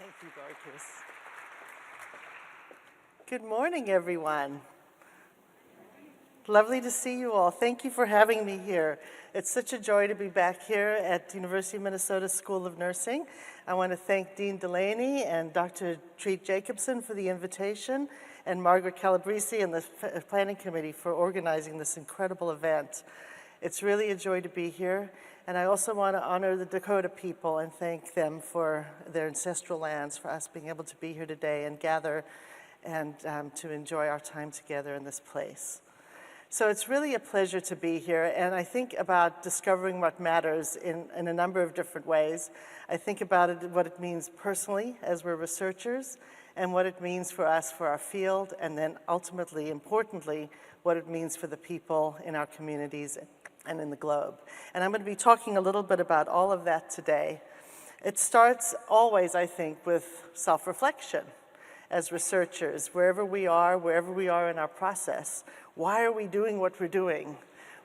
Thank you, Dorcas. Good morning, everyone. Lovely to see you all. Thank you for having me here. It's such a joy to be back here at the University of Minnesota School of Nursing. I want to thank Dean Delaney and Dr. Treat Jacobson for the invitation, and Margaret Calabrese and the Planning Committee for organizing this incredible event. It's really a joy to be here, and I also want to honor the Dakota people and thank them for their ancestral lands, for us being able to be here today and gather and to enjoy our time together in this place. So it's really a pleasure to be here, and I think about discovering what matters in a number of different ways. I think about it, what it means personally as we're researchers, and what it means for us for our field, and then ultimately, importantly, what it means for the people in our communities and in the globe. And I'm going to be talking a little bit about all of that today. It starts always, I think, with self-reflection. As researchers, wherever we are in our process, why are we doing what we're doing?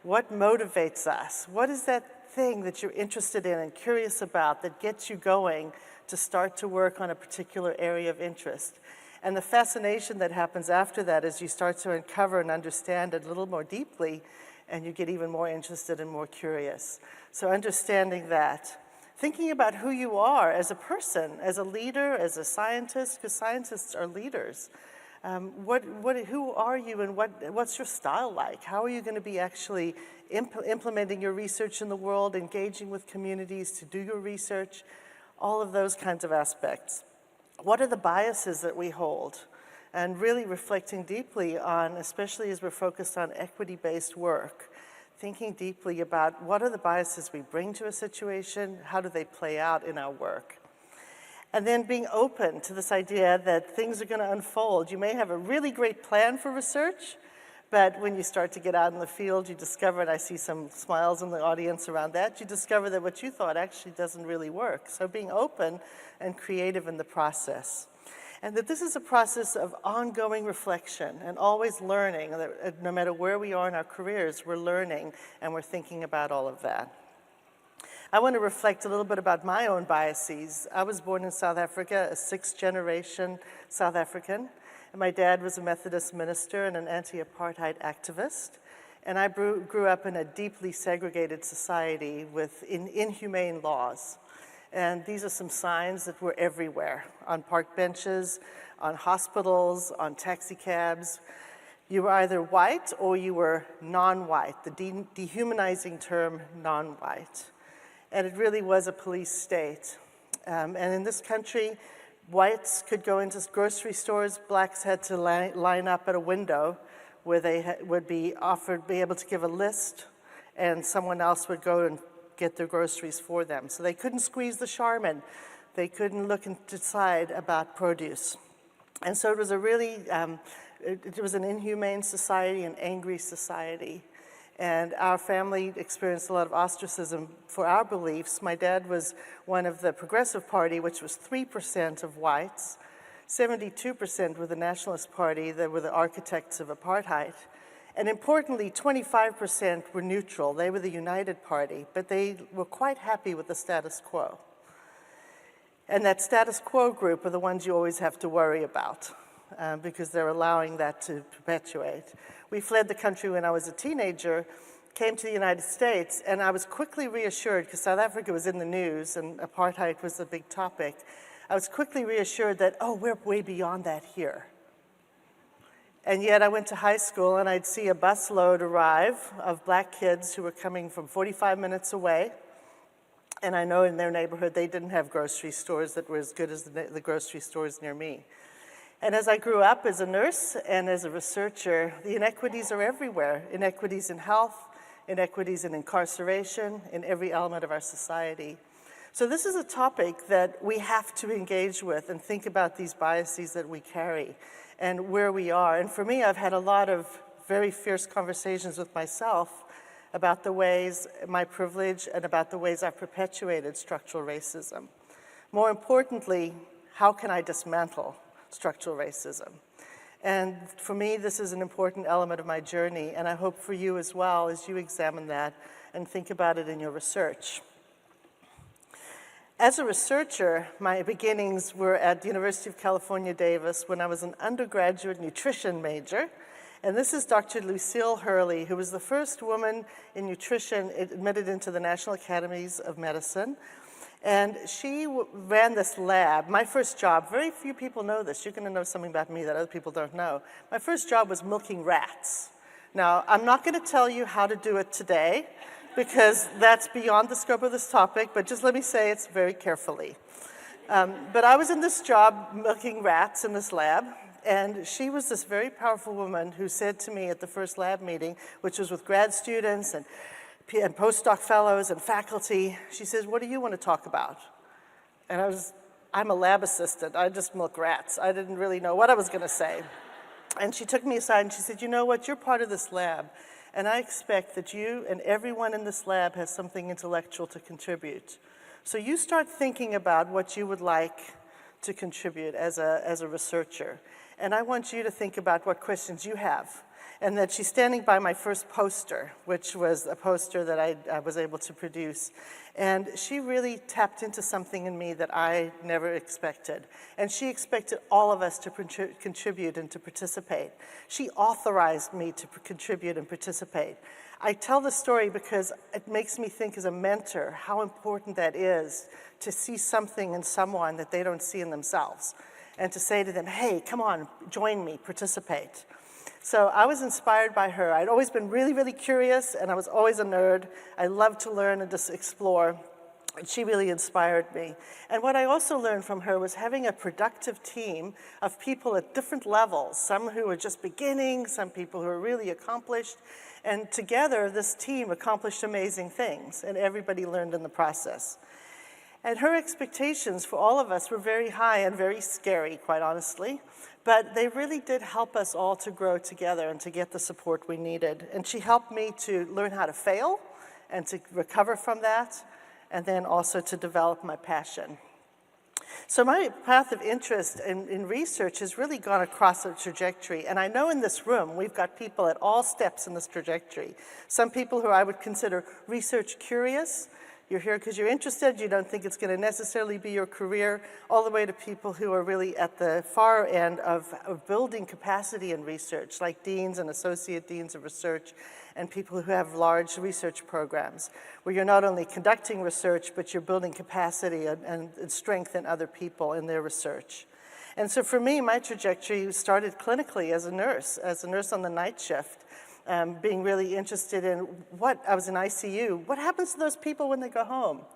What motivates us? What is that thing that you're interested in and curious about that gets you going to start to work on a particular area of interest? And the fascination that happens after that is you start to uncover and understand it a little more deeply, and you get even more interested and more curious. So understanding that. Thinking about who you are as a person, as a leader, as a scientist, because scientists are leaders. Who are you and what's your style like? How are you going to be actually implementing your research in the world, engaging with communities to do your research, all of those kinds of aspects. What are the biases that we hold? And really reflecting deeply on, especially as we're focused on equity-based work, thinking deeply about what are the biases we bring to a situation, how do they play out in our work. And then being open to this idea that things are going to unfold. You may have a really great plan for research, but when you start to get out in the field, you discover, and I see some smiles in the audience around that, you discover that what you thought actually doesn't really work. So being open and creative in the process. And that this is a process of ongoing reflection and always learning, that no matter where we are in our careers, we're learning and we're thinking about all of that. I want to reflect a little bit about my own biases. I was born in South Africa, a sixth-generation South African. And my dad was a Methodist minister and an anti-apartheid activist. And I grew up in a deeply segregated society with inhumane laws. And these are some signs that were everywhere, on park benches, on hospitals, on taxi cabs. You were either white or you were non-white, the dehumanizing term non-white. And it really was a police state. And in this country, whites could go into grocery stores, blacks had to line up at a window where they would be able to give a list, and someone else would go and get their groceries for them. So they couldn't squeeze the Charmin. They couldn't look and decide about produce. And so it was a really, it was an inhumane society, an angry society. And our family experienced a lot of ostracism for our beliefs. My dad was one of the Progressive Party, which was 3% of whites. 72% were the Nationalist Party, that were the architects of apartheid. And importantly, 25% were neutral. They were the United Party, but they were quite happy with the status quo. And that status quo group are the ones you always have to worry about because they're allowing that to perpetuate. We fled the country when I was a teenager, came to the United States, and I was quickly reassured, because South Africa was in the news and apartheid was a big topic. I was quickly reassured that, oh, we're way beyond that here. And yet I went to high school and I'd see a busload arrive of black kids who were coming from 45 minutes away. And I know in their neighborhood they didn't have grocery stores that were as good as the grocery stores near me. And as I grew up as a nurse and as a researcher, the inequities are everywhere. Inequities in health, inequities in incarceration, in every element of our society. So this is a topic that we have to engage with and think about these biases that we carry and where we are. And for me, I've had a lot of very fierce conversations with myself about the ways, my privilege, and about the ways I've perpetuated structural racism. More importantly, how can I dismantle structural racism? And for me, this is an important element of my journey, and I hope for you as well as you examine that and think about it in your research. As a researcher, my beginnings were at the University of California, Davis, when I was an undergraduate nutrition major. And this is Dr. Lucille Hurley, who was the first woman in nutrition admitted into the National Academies of Medicine. And she ran this lab. My first job, very few people know this. You're going to know something about me that other people don't know. My first job was milking rats. Now, I'm not going to tell you how to do it today, because that's beyond the scope of this topic, but just let me say it's very carefully. But I was in this job milking rats in this lab, and she was this very powerful woman who said to me at the first lab meeting, which was with grad students and postdoc fellows and faculty, she says, "What do you want to talk about?" And I'm a lab assistant, I just milk rats. I didn't really know what I was going to say. And she took me aside and she said, "You know what, you're part of this lab. And I expect that you and everyone in this lab has something intellectual to contribute. So you start thinking about what you would like to contribute as a researcher. And I want you to think about what questions you have." And that she's standing by my first poster, which was a poster that I was able to produce. And she really tapped into something in me that I never expected. And she expected all of us to contribute and to participate. She authorized me to contribute and participate. I tell this story because it makes me think as a mentor how important that is to see something in someone that they don't see in themselves. And to say to them, "Hey, come on, join me, participate." So I was inspired by her. I'd always been really, really curious, and I was always a nerd. I loved to learn and just explore, and she really inspired me. And what I also learned from her was having a productive team of people at different levels, some who were just beginning, some people who were really accomplished, and together this team accomplished amazing things, and everybody learned in the process. And her expectations for all of us were very high and very scary, quite honestly. But they really did help us all to grow together and to get the support we needed. And she helped me to learn how to fail and to recover from that, and then also to develop my passion. So my path of interest in research has really gone across a trajectory. And I know in this room, we've got people at all steps in this trajectory. Some people who I would consider research curious. You're here because you're interested, you don't think it's going to necessarily be your career, all the way to people who are really at the far end of building capacity in research, like deans and associate deans of research, and people who have large research programs, where you're not only conducting research, but you're building capacity and strength in other people in their research. And so for me, my trajectory started clinically as a nurse on the night shift. Being really interested in I was in ICU. What happens to those people when they go home?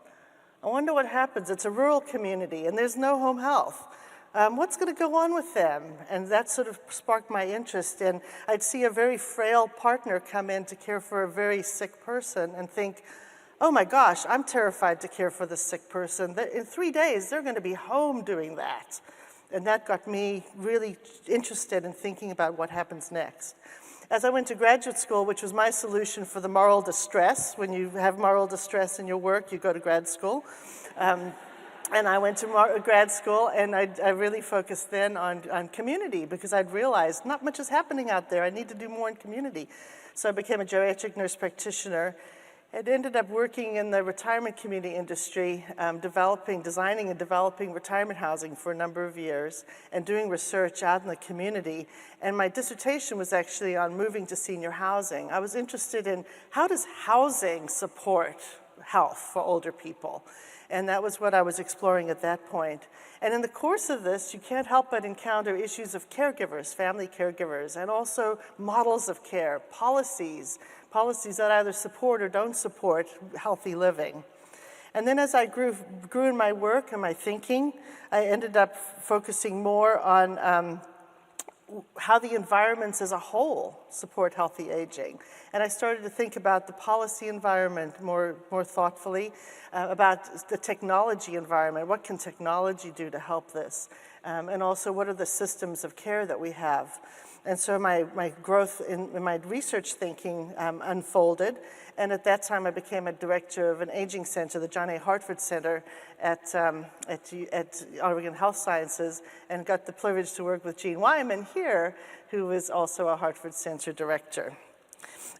I wonder what happens. It's a rural community and there's no home health. What's going to go on with them? And that sort of sparked my interest. And I'd see a very frail partner come in to care for a very sick person and think, "Oh my gosh, I'm terrified to care for this sick person. In 3 days, they're going to be home doing that." And that got me really interested in thinking about what happens next. As I went to graduate school, which was my solution for the moral distress, when you have moral distress in your work, you go to grad school. And I went to grad school, and I really focused then on community, because I'd realized not much is happening out there. I need to do more in community. So I became a geriatric nurse practitioner. I ended up working in the retirement community industry, designing and developing retirement housing for a number of years, and doing research out in the community. And my dissertation was actually on moving to senior housing. I was interested in how does housing support health for older people? And that was what I was exploring at that point. And in the course of this, you can't help but encounter issues of caregivers, family caregivers, and also models of care, policies that either support or don't support healthy living. And then as I grew in my work and my thinking, I ended up focusing more on how the environments as a whole support healthy aging. And I started to think about the policy environment more thoughtfully, about the technology environment. What can technology do to help this? And also, what are the systems of care that we have? And so my growth in my research thinking unfolded. And at that time, I became a director of an aging center, the John A. Hartford Center at Oregon Health Sciences, and got the privilege to work with Jean Wyman here, who is also a Hartford Center director.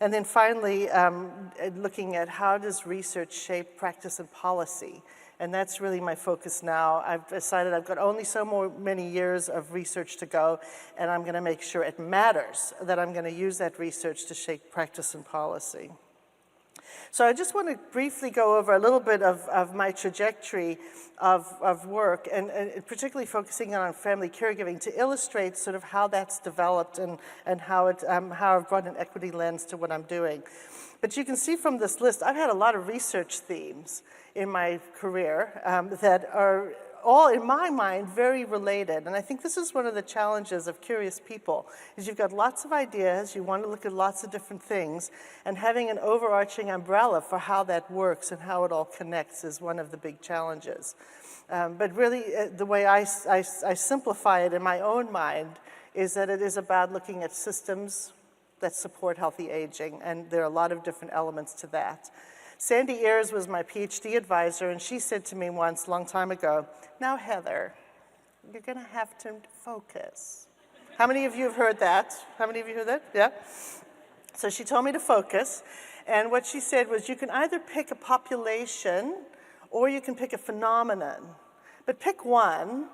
And then finally, looking at how does research shape practice and policy, And that's really my focus now. I've decided I've got only many years of research to go, and I'm going to make sure it matters, that I'm going to use that research to shape practice and policy. So I just want to briefly go over a little bit of my trajectory of work, and particularly focusing on family caregiving to illustrate sort of how that's developed and how I've brought an equity lens to what I'm doing. But you can see from this list, I've had a lot of research themes in my career that are all, in my mind, very related. And I think this is one of the challenges of curious people, is you've got lots of ideas, you want to look at lots of different things, and having an overarching umbrella for how that works and how it all connects is one of the big challenges. But really, the way I simplify it in my own mind is that it is about looking at systems that support healthy aging, and there are a lot of different elements to that. Sandy Ayers was my PhD advisor, and she said to me once, a long time ago, "Now, Heather, you're going to have to focus." How many of you have heard that? How many of you heard that? Yeah? So she told me to focus, and what she said was, you can either pick a population or you can pick a phenomenon, but pick one.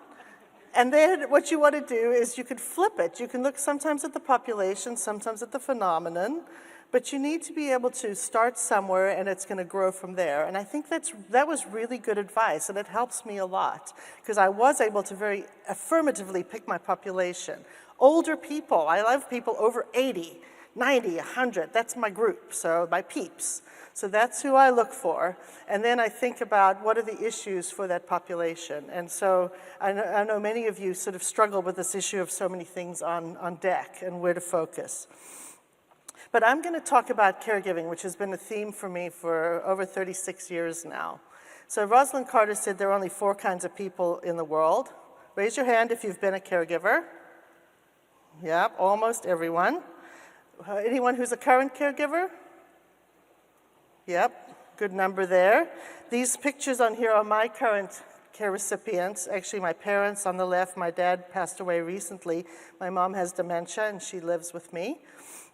And then what you want to do is you could flip it. You can look sometimes at the population, sometimes at the phenomenon, but you need to be able to start somewhere and it's going to grow from there. And I think that was really good advice, and it helps me a lot because I was able to very affirmatively pick my population. Older people, I love people over 80, 90, 100, that's my group, so my peeps. So that's who I look for. And then I think about what are the issues for that population. And so I know many of you sort of struggle with this issue of so many things on deck and where to focus. But I'm going to talk about caregiving, which has been a theme for me for over 36 years now. So Rosalind Carter said there are only 4 kinds of people in the world. Raise your hand if you've been a caregiver. Yeah, almost everyone. Anyone who's a current caregiver? Yep, good number there. These pictures on here are my current care recipients. Actually, my parents on the left, my dad passed away recently. My mom has dementia and she lives with me.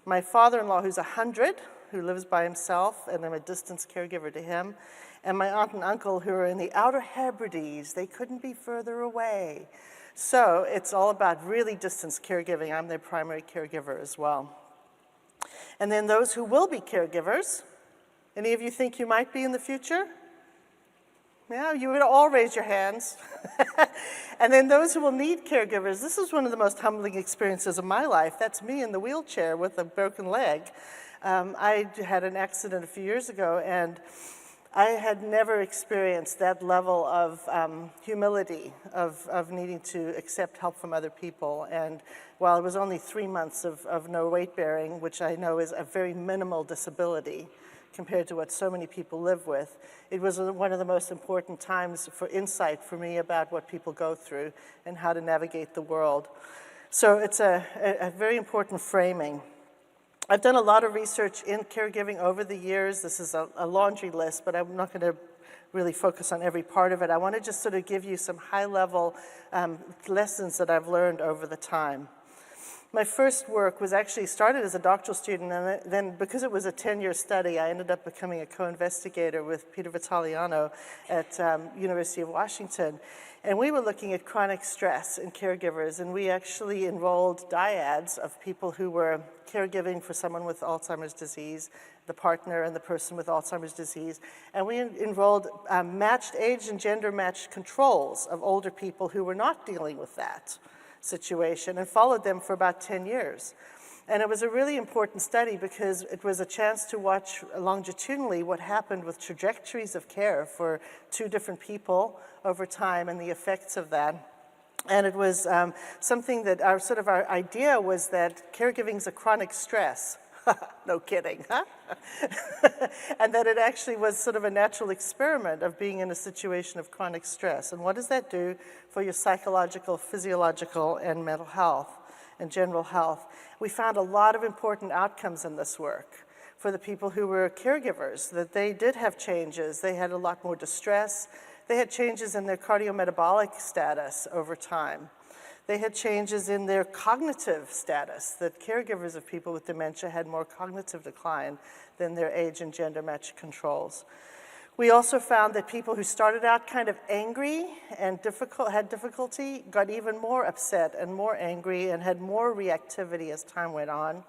My father-in-law, who's 100, who lives by himself, and I'm a distance caregiver to him. And my aunt and uncle, who are in the Outer Hebrides. They couldn't be further away. So it's all about really distance caregiving. I'm their primary caregiver as well. And then those who will be caregivers. Any of you think you might be in the future? Yeah, you would all raise your hands. And then those who will need caregivers, this is one of the most humbling experiences of my life. That's me in the wheelchair with a broken leg. I had an accident a few years ago, and I had never experienced that level of humility, of needing to accept help from other people. And while it was only 3 months of no weight bearing, which I know is a very minimal disability, compared to what so many people live with, it was one of the most important times for insight for me about what people go through and how to navigate the world. So it's a very important framing. I've done a lot of research in caregiving over the years. This is a laundry list, but I'm not going to really focus on every part of it. I want to just sort of give you some high-level lessons that I've learned over the time. My first work was actually started as a doctoral student, and then because it was a 10-year study, I ended up becoming a co-investigator with Peter Vitaliano at University of Washington. And we were looking at chronic stress in caregivers, and we actually enrolled dyads of people who were caregiving for someone with Alzheimer's disease, the partner and the person with Alzheimer's disease. And we enrolled matched age and gender matched controls of older people who were not dealing with that situation, and followed them for about 10 years. And it was a really important study because it was a chance to watch longitudinally what happened with trajectories of care for 2 different people over time and the effects of that. And it was something that our idea was that caregiving is a chronic stress. No kidding, huh? And that it actually was sort of a natural experiment of being in a situation of chronic stress. And what does that do for your psychological, physiological, and mental health and general health? We found a lot of important outcomes in this work for the people who were caregivers, that they did have changes. They had a lot more distress. They had changes in their cardiometabolic status over time. They had changes in their cognitive status, that caregivers of people with dementia had more cognitive decline than their age and gender matched controls. We also found that people who started out kind of angry and had difficulty got even more upset and more angry and had more reactivity as time went on.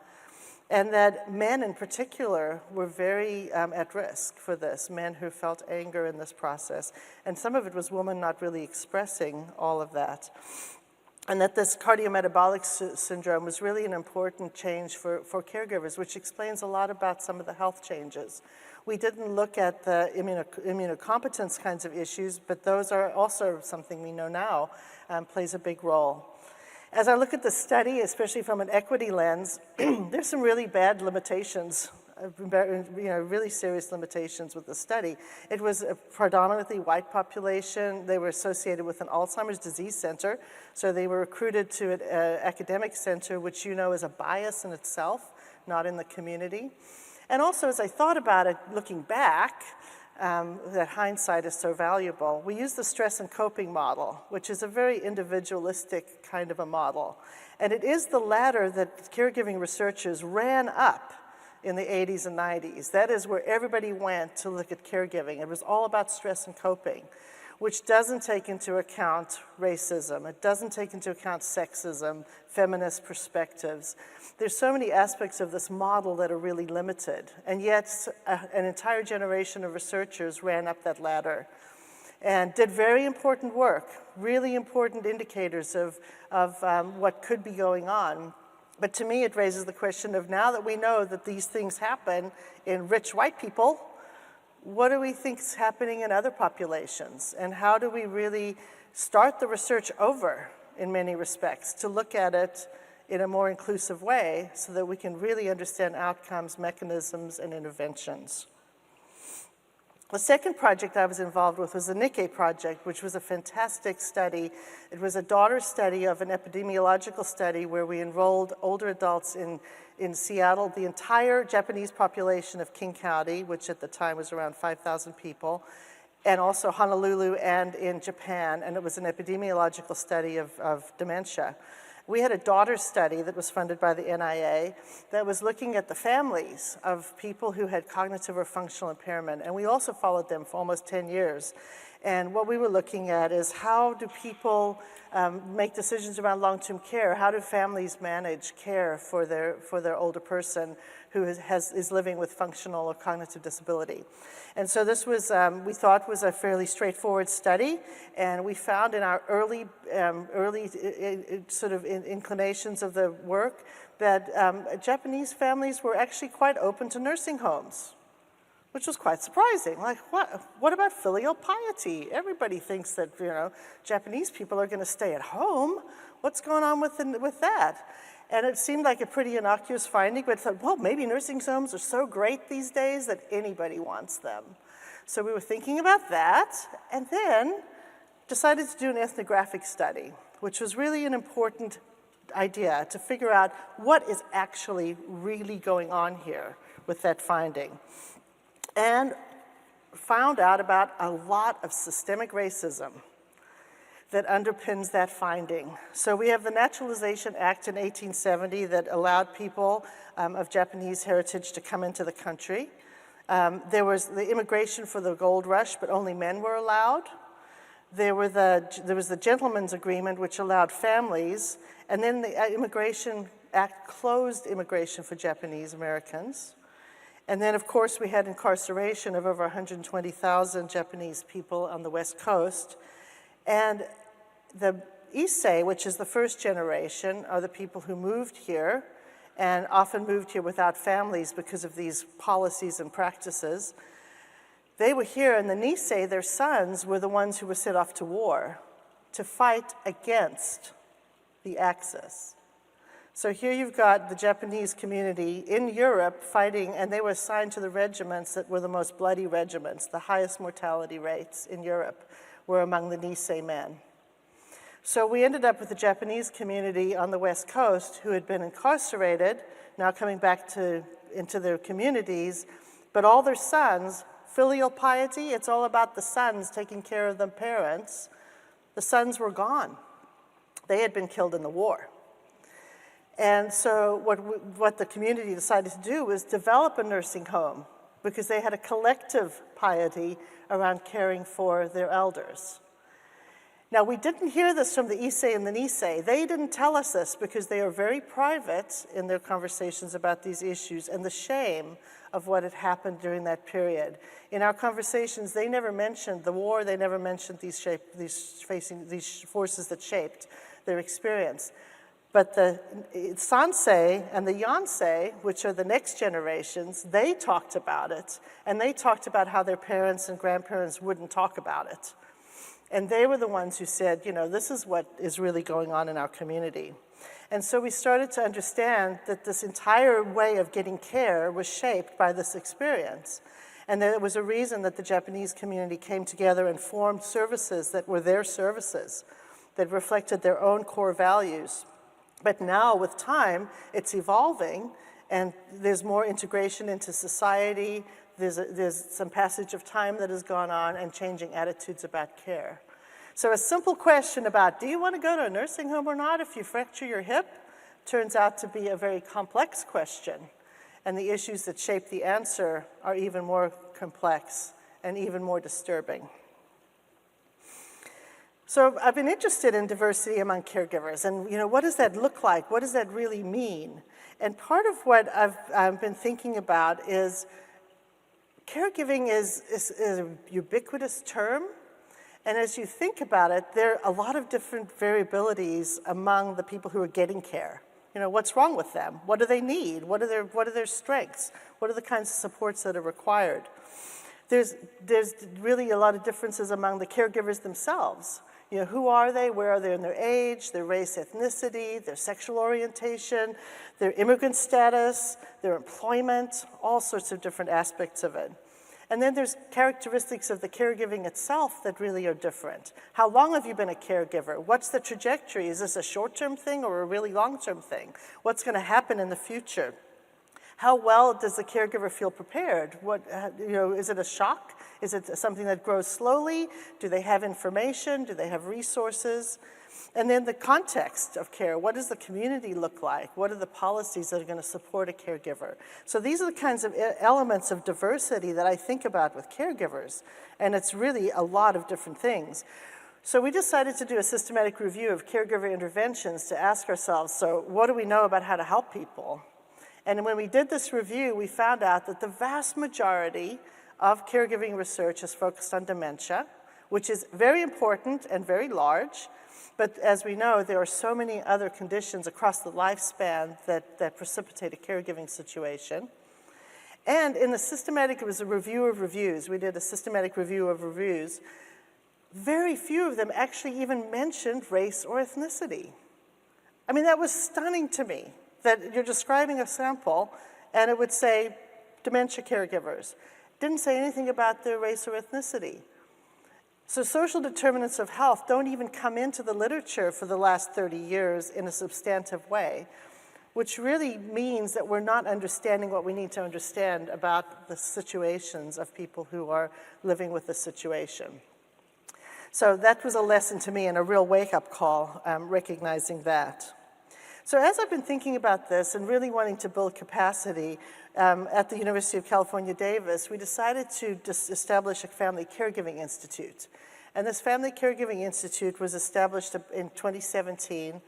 And that men in particular were very at risk for this, men who felt anger in this process. And some of it was women not really expressing all of that. And that this cardiometabolic syndrome was really an important change for caregivers, which explains a lot about some of the health changes. We didn't look at the immunocompetence kinds of issues, but those are also something we know now plays a big role. As I look at the study, especially from an equity lens, there's some really bad limitations, really serious limitations with the study. It was a predominantly white population. They were associated with an Alzheimer's disease center, so they were recruited to an academic center, which you know is a bias in itself, not in the community. And also, as I thought about it, looking back, that hindsight is so valuable. We use the stress and coping model, which is a very individualistic kind of a model. And it is the ladder that caregiving researchers ran up in the 80s and 90s. That is where everybody went to look at caregiving. It was all about stress and coping, which doesn't take into account racism. It doesn't take into account sexism, feminist perspectives. There's so many aspects of this model that are really limited, and yet an entire generation of researchers ran up that ladder and did very important work, really important indicators of what could be going on. But to me, it raises the question of, now that we know that these things happen in rich white people, what do we think is happening in other populations? And how do we really start the research over in many respects to look at it in a more inclusive way so that we can really understand outcomes, mechanisms, and interventions? The second project I was involved with was the Nikkei project, which was a fantastic study. It was a daughter study of an epidemiological study where we enrolled older adults in Seattle, the entire Japanese population of King County, which at the time was around 5,000 people, and also Honolulu and in Japan, and it was an epidemiological study of dementia. We had a daughter study that was funded by the NIA that was looking at the families of people who had cognitive or functional impairment, and we also followed them for almost 10 years. And what we were looking at is, how do people make decisions around long-term care? How do families manage care for their older person who is living with functional or cognitive disability? And so this was, we thought, was a fairly straightforward study, and we found in our early sort of inclinations of the work that Japanese families were actually quite open to nursing homes, which was quite surprising. Like, what about filial piety? Everybody thinks that, Japanese people are going to stay at home. What's going on with that? And it seemed like a pretty innocuous finding, but I thought, well, maybe nursing homes are so great these days that anybody wants them. So we were thinking about that, and then decided to do an ethnographic study, which was really an important idea to figure out what is actually really going on here with that finding. And found out about a lot of systemic racism that underpins that finding. So we have the Naturalization Act in 1870 that allowed people of Japanese heritage to come into the country. There was the immigration for the gold rush, but only men were allowed. There was the Gentleman's Agreement, which allowed families, and then the Immigration Act closed immigration for Japanese Americans. And then, of course, we had incarceration of over 120,000 Japanese people on the West Coast. And the Issei, which is the first generation, are the people who moved here and often moved here without families because of these policies and practices. They were here, and the Nisei, their sons, were the ones who were sent off to war to fight against the Axis. So here you've got the Japanese community in Europe fighting, and they were assigned to the regiments that were the most bloody regiments. The highest mortality rates in Europe were among the Nisei men. So we ended up with the Japanese community on the West Coast who had been incarcerated, now coming back into their communities, but all their sons, filial piety, it's all about the sons taking care of the parents. The sons were gone. They had been killed in the war. And so what the community decided to do was develop a nursing home because they had a collective piety around caring for their elders. Now, we didn't hear this from the Issei and the Nisei. They didn't tell us this because they are very private in their conversations about these issues and the shame of what had happened during that period. In our conversations, they never mentioned the war. They never mentioned these forces that shaped their experience. But the Sansei and the Yansei, which are the next generations, they talked about it, and they talked about how their parents and grandparents wouldn't talk about it. And they were the ones who said, you know, this is what is really going on in our community. And so we started to understand that this entire way of getting care was shaped by this experience. And there was a reason that the Japanese community came together and formed services that were their services, that reflected their own core values. But now, with time, it's evolving, and there's more integration into society. There's some passage of time that has gone on and changing attitudes about care. So a simple question about, do you want to go to a nursing home or not if you fracture your hip, turns out to be a very complex question. And the issues that shape the answer are even more complex and even more disturbing. So I've been interested in diversity among caregivers, and you know, what does that look like? What does that really mean? And part of what I've been thinking about is caregiving is a ubiquitous term, and as you think about it, there are a lot of different variabilities among the people who are getting care. You know, what's wrong with them? What do they need? What are their strengths? What are the kinds of supports that are required? There's really a lot of differences among the caregivers themselves. You know, who are they? Where are they in their age, their race, ethnicity, their sexual orientation, their immigrant status, their employment, all sorts of different aspects of it. And then there's characteristics of the caregiving itself that really are different. How long have you been a caregiver? What's the trajectory? Is this a short-term thing or a really long-term thing? What's going to happen in the future? How well does the caregiver feel prepared? Is it a shock? Is it something that grows slowly? Do they have information? Do they have resources? And then the context of care. What does the community look like? What are the policies that are going to support a caregiver? So these are the kinds of elements of diversity that I think about with caregivers. And it's really a lot of different things. So we decided to do a systematic review of caregiver interventions to ask ourselves, so what do we know about how to help people? And when we did this review, we found out that the vast majority of caregiving research is focused on dementia, which is very important and very large. But as we know, there are so many other conditions across the lifespan that precipitate a caregiving situation. And in the systematic, it was a review of reviews. We did a systematic review of reviews. Very few of them actually even mentioned race or ethnicity. I mean, that was stunning to me, that you're describing a sample and it would say dementia caregivers. Didn't say anything about their race or ethnicity. So social determinants of health don't even come into the literature for the last 30 years in a substantive way, which really means that we're not understanding what we need to understand about the situations of people who are living with this situation. So that was a lesson to me and a real wake-up call, recognizing that. So as I've been thinking about this and really wanting to build capacity at the University of California, Davis, we decided to establish a Family Caregiving Institute. And this Family Caregiving Institute was established in 2017.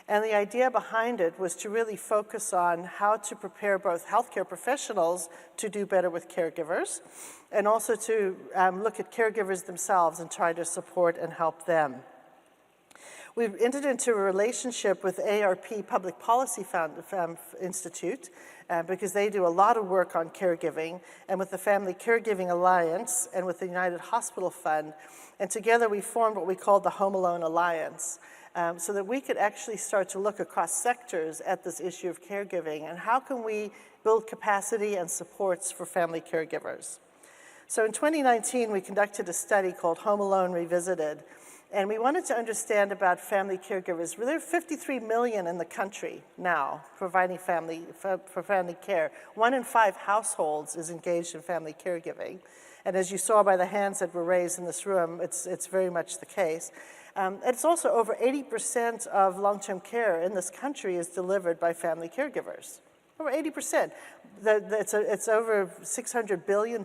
And the idea behind it was to really focus on how to prepare both healthcare professionals to do better with caregivers, and also to look at caregivers themselves and try to support and help them. We've entered into a relationship with AARP Public Policy Institute because they do a lot of work on caregiving, and with the Family Caregiving Alliance and with the United Hospital Fund. And together we formed what we called the Home Alone Alliance, so that we could actually start to look across sectors at this issue of caregiving and how can we build capacity and supports for family caregivers. So in 2019, we conducted a study called Home Alone Revisited, and we wanted to understand about family caregivers. There are 53 million in the country now providing for family care. 1 in 5 households is engaged in family caregiving. And as you saw by the hands that were raised in this room, it's very much the case. It's also over 80% of long-term care in this country is delivered by family caregivers. Over 80%. It's over $600 billion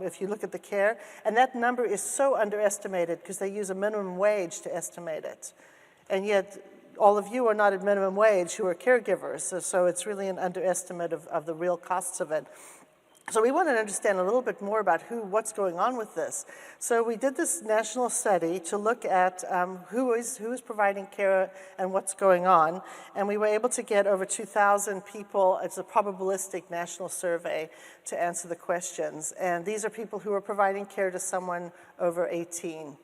if you look at the care, and that number is so underestimated because they use a minimum wage to estimate it. And yet, all of you are not at minimum wage who are caregivers, so it's really an underestimate of the real costs of it. So we want to understand a little bit more about what's going on with this. So we did this national study to look at who is providing care and what's going on, and we were able to get over 2,000 people. It's a probabilistic national survey to answer the questions, and these are people who are providing care to someone over 18.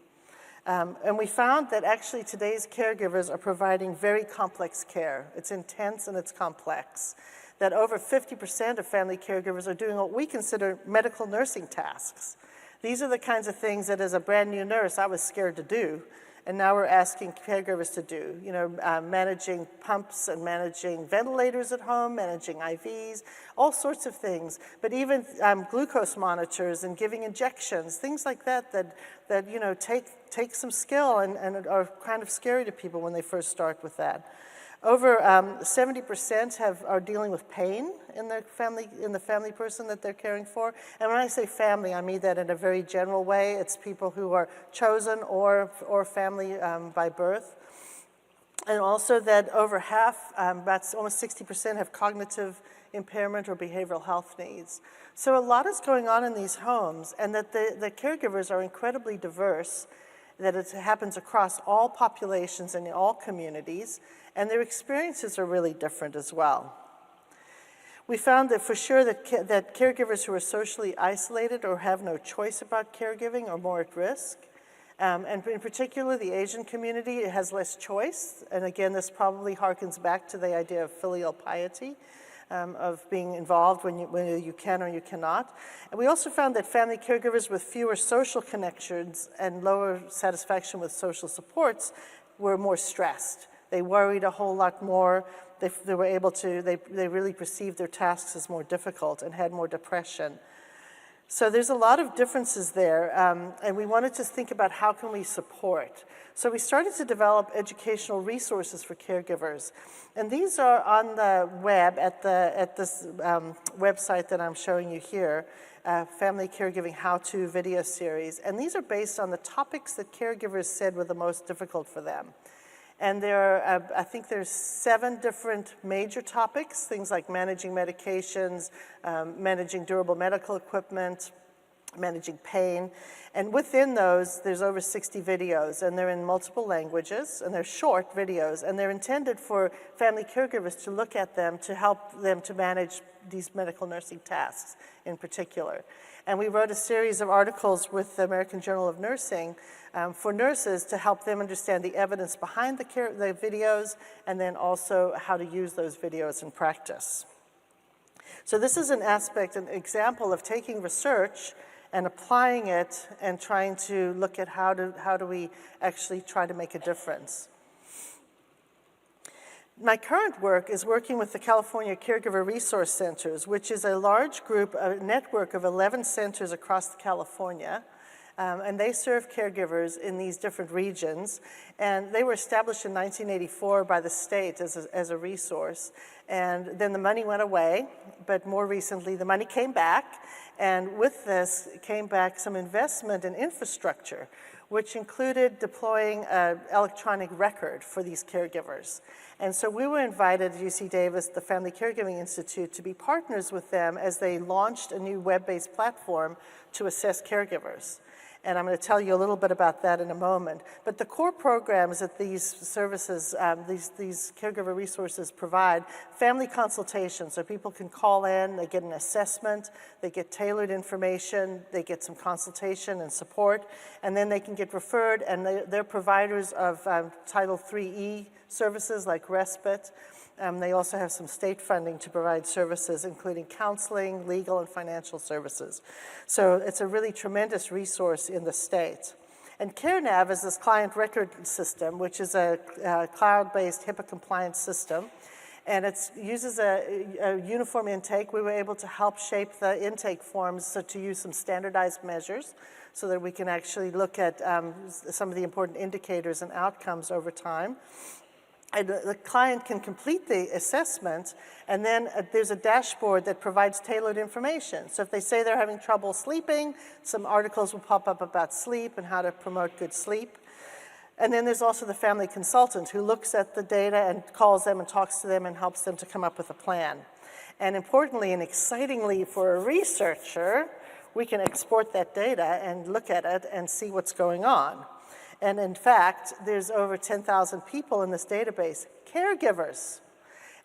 And we found that actually today's caregivers are providing very complex care. It's intense and it's complex. That over 50% of family caregivers are doing what we consider medical nursing tasks. These are the kinds of things that as a brand new nurse I was scared to do, and now we're asking caregivers to do. You know, managing pumps and managing ventilators at home, managing IVs, all sorts of things. But even glucose monitors and giving injections, things like that you know, take some skill and are kind of scary to people when they first start with that. Over 70% are dealing with pain in the family person that they're caring for. And when I say family, I mean that in a very general way. It's people who are chosen or family by birth. And also that over half, about almost 60%, have cognitive impairment or behavioral health needs. So a lot is going on in these homes, and that the caregivers are incredibly diverse, that it happens across all populations and in all communities, and their experiences are really different as well. We found that for sure that caregivers who are socially isolated or have no choice about caregiving are more at risk. And in particular, the Asian community has less choice. And again, this probably harkens back to the idea of filial piety, of being involved when you can or you cannot. And we also found that family caregivers with fewer social connections and lower satisfaction with social supports were more stressed. They worried a whole lot more. They really perceived their tasks as more difficult and had more depression. So there's a lot of differences there, and we wanted to think about how can we support. So we started to develop educational resources for caregivers, and these are on the web at this website that I'm showing you here, Family Caregiving How-To video series, and these are based on the topics that caregivers said were the most difficult for them. And there are, I think there's 7 different major topics, things like managing medications, managing durable medical equipment, managing pain. And within those, there's over 60 videos, and they're in multiple languages, and they're short videos, and they're intended for family caregivers to look at them to help them to manage these medical nursing tasks in particular. And we wrote a series of articles with the American Journal of Nursing for nurses to help them understand the evidence behind the videos, and then also how to use those videos in practice. So this is an example of taking research and applying it and trying to look at how do we actually try to make a difference. My current work is working with the California Caregiver Resource Centers, which is a large group, a network of 11 centers across California. And they serve caregivers in these different regions. And they were established in 1984 by the state as a resource. And then the money went away, but more recently the money came back. And with this came back some investment in infrastructure, which included deploying an electronic record for these caregivers. And so we were invited at UC Davis, the Family Caregiving Institute, to be partners with them as they launched a new web-based platform to assess caregivers. And I'm going to tell you a little bit about that in a moment. But the core programs that these services, these caregiver resources provide, family consultations, so people can call in, they get an assessment, they get tailored information, they get some consultation and support, and then they can get referred, and they're providers of Title IIIe services like respite. They also have some state funding to provide services, including counseling, legal, and financial services. So it's a really tremendous resource in the state. And CareNav is this client record system, which is a cloud-based HIPAA-compliant system. And it uses a uniform intake. We were able to help shape the intake forms so to use some standardized measures so that we can actually look at some of the important indicators and outcomes over time. And the client can complete the assessment, and then there's a dashboard that provides tailored information. So if they say they're having trouble sleeping, some articles will pop up about sleep and how to promote good sleep. And then there's also the family consultant who looks at the data and calls them and talks to them and helps them to come up with a plan. And importantly and excitingly for a researcher, we can export that data and look at it and see what's going on. And in fact, there's over 10,000 people in this database, caregivers.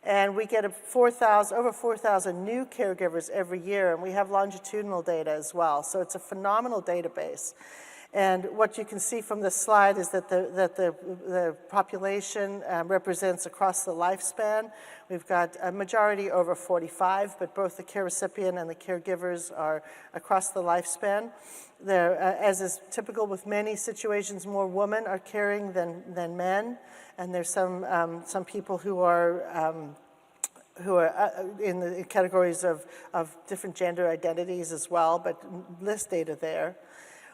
And we get over 4,000 new caregivers every year, and we have longitudinal data as well. So it's a phenomenal database. And what you can see from this slide is that the population represents across the lifespan. We've got a majority over 45, but both the care recipient and the caregivers are across the lifespan. There, as is typical with many situations, more women are caring than men, and there's some people who are in the categories of different gender identities as well, but less data there.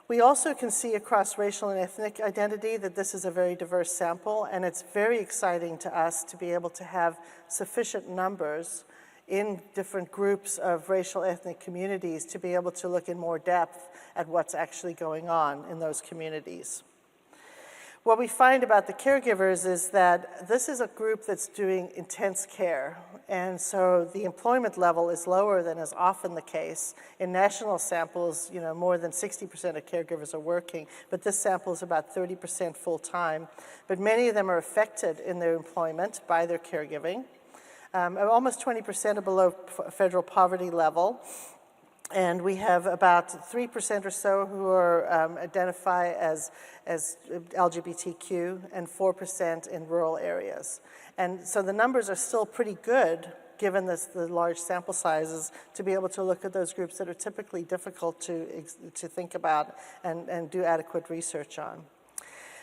We also can see across racial and ethnic identity that this is a very diverse sample, and it's very exciting to us to be able to have sufficient numbers in different groups of racial ethnic communities to be able to look in more depth at what's actually going on in those communities. What we find about the caregivers is that this is a group that's doing intense care, and so the employment level is lower than is often the case. In national samples, more than 60% of caregivers are working, but this sample is about 30% full-time. But many of them are affected in their employment by their caregiving. Almost 20% are below federal poverty level. And we have about 3% or so who are identify as LGBTQ and 4% in rural areas. And so the numbers are still pretty good given the large sample sizes to be able to look at those groups that are typically difficult to think about and do adequate research on.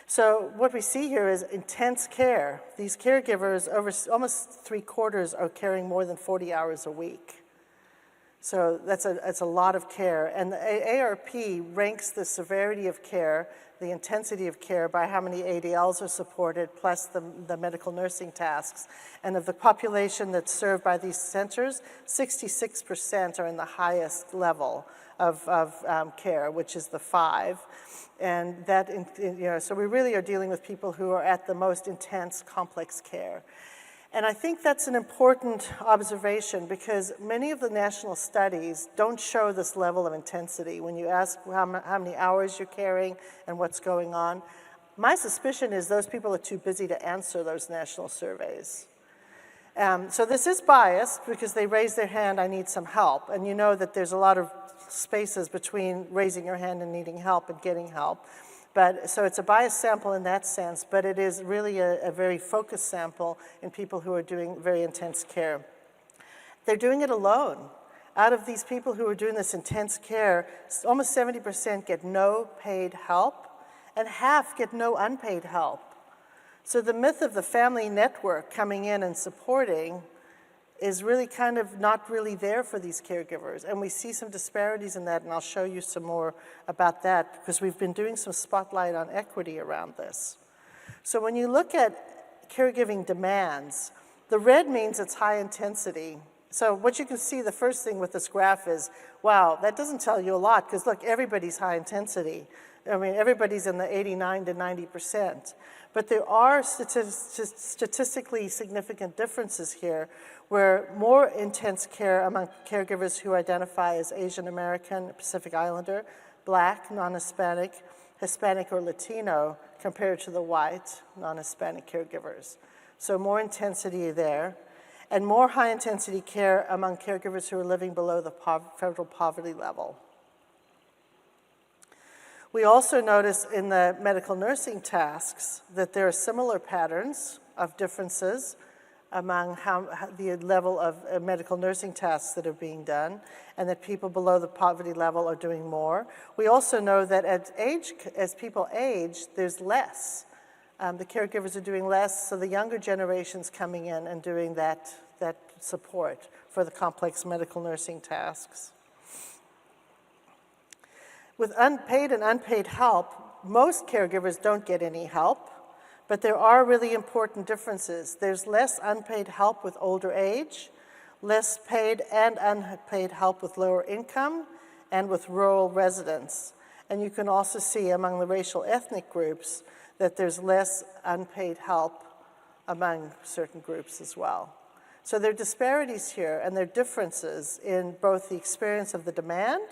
So what we see here is intense care. These caregivers, over almost 3/4 are caring more than 40 hours a week. So that's a lot of care. And the AARP ranks the severity of care, the intensity of care, by how many ADLs are supported, plus the medical nursing tasks. And of the population that's served by these centers, 66% are in the highest level of care, which is the 5. And that, so we really are dealing with people who are at the most intense, complex care. And I think that's an important observation because many of the national studies don't show this level of intensity. When you ask how many hours you're caring and what's going on, my suspicion is those people are too busy to answer those national surveys. So this is biased because they raise their hand, I need some help. And you know that there's a lot of spaces between raising your hand and needing help and getting help. So it's a biased sample in that sense, but it is really a very focused sample in people who are doing very intense care. They're doing it alone. Out of these people who are doing this intense care, almost 70% get no paid help, and half get no unpaid help. So the myth of the family network coming in and supporting is really kind of not really there for these caregivers. And we see some disparities in that, and I'll show you some more about that because we've been doing some spotlight on equity around this. So when you look at caregiving demands, the red means it's high intensity. So what you can see, the first thing with this graph is, wow, that doesn't tell you a lot because look, everybody's high intensity. I mean, everybody's in the 89 to 90%. But there are statistically significant differences here where more intense care among caregivers who identify as Asian American, Pacific Islander, Black, non-Hispanic, Hispanic or Latino compared to the white, non-Hispanic caregivers. So more intensity there. And more high-intensity care among caregivers who are living below the federal poverty level. We also notice in the medical nursing tasks that there are similar patterns of differences among the level of medical nursing tasks that are being done, and that people below the poverty level are doing more. We also know that as people age, there's less. The caregivers are doing less, so the younger generation's coming in and doing that support for the complex medical nursing tasks. With unpaid and unpaid help, most caregivers don't get any help But there are really important differences. There's less unpaid help with older age, less paid and unpaid help with lower income, and with rural residents. And you can also see among the racial ethnic groups that there's less unpaid help among certain groups as well. So there are disparities here, and there are differences in both the experience of the demand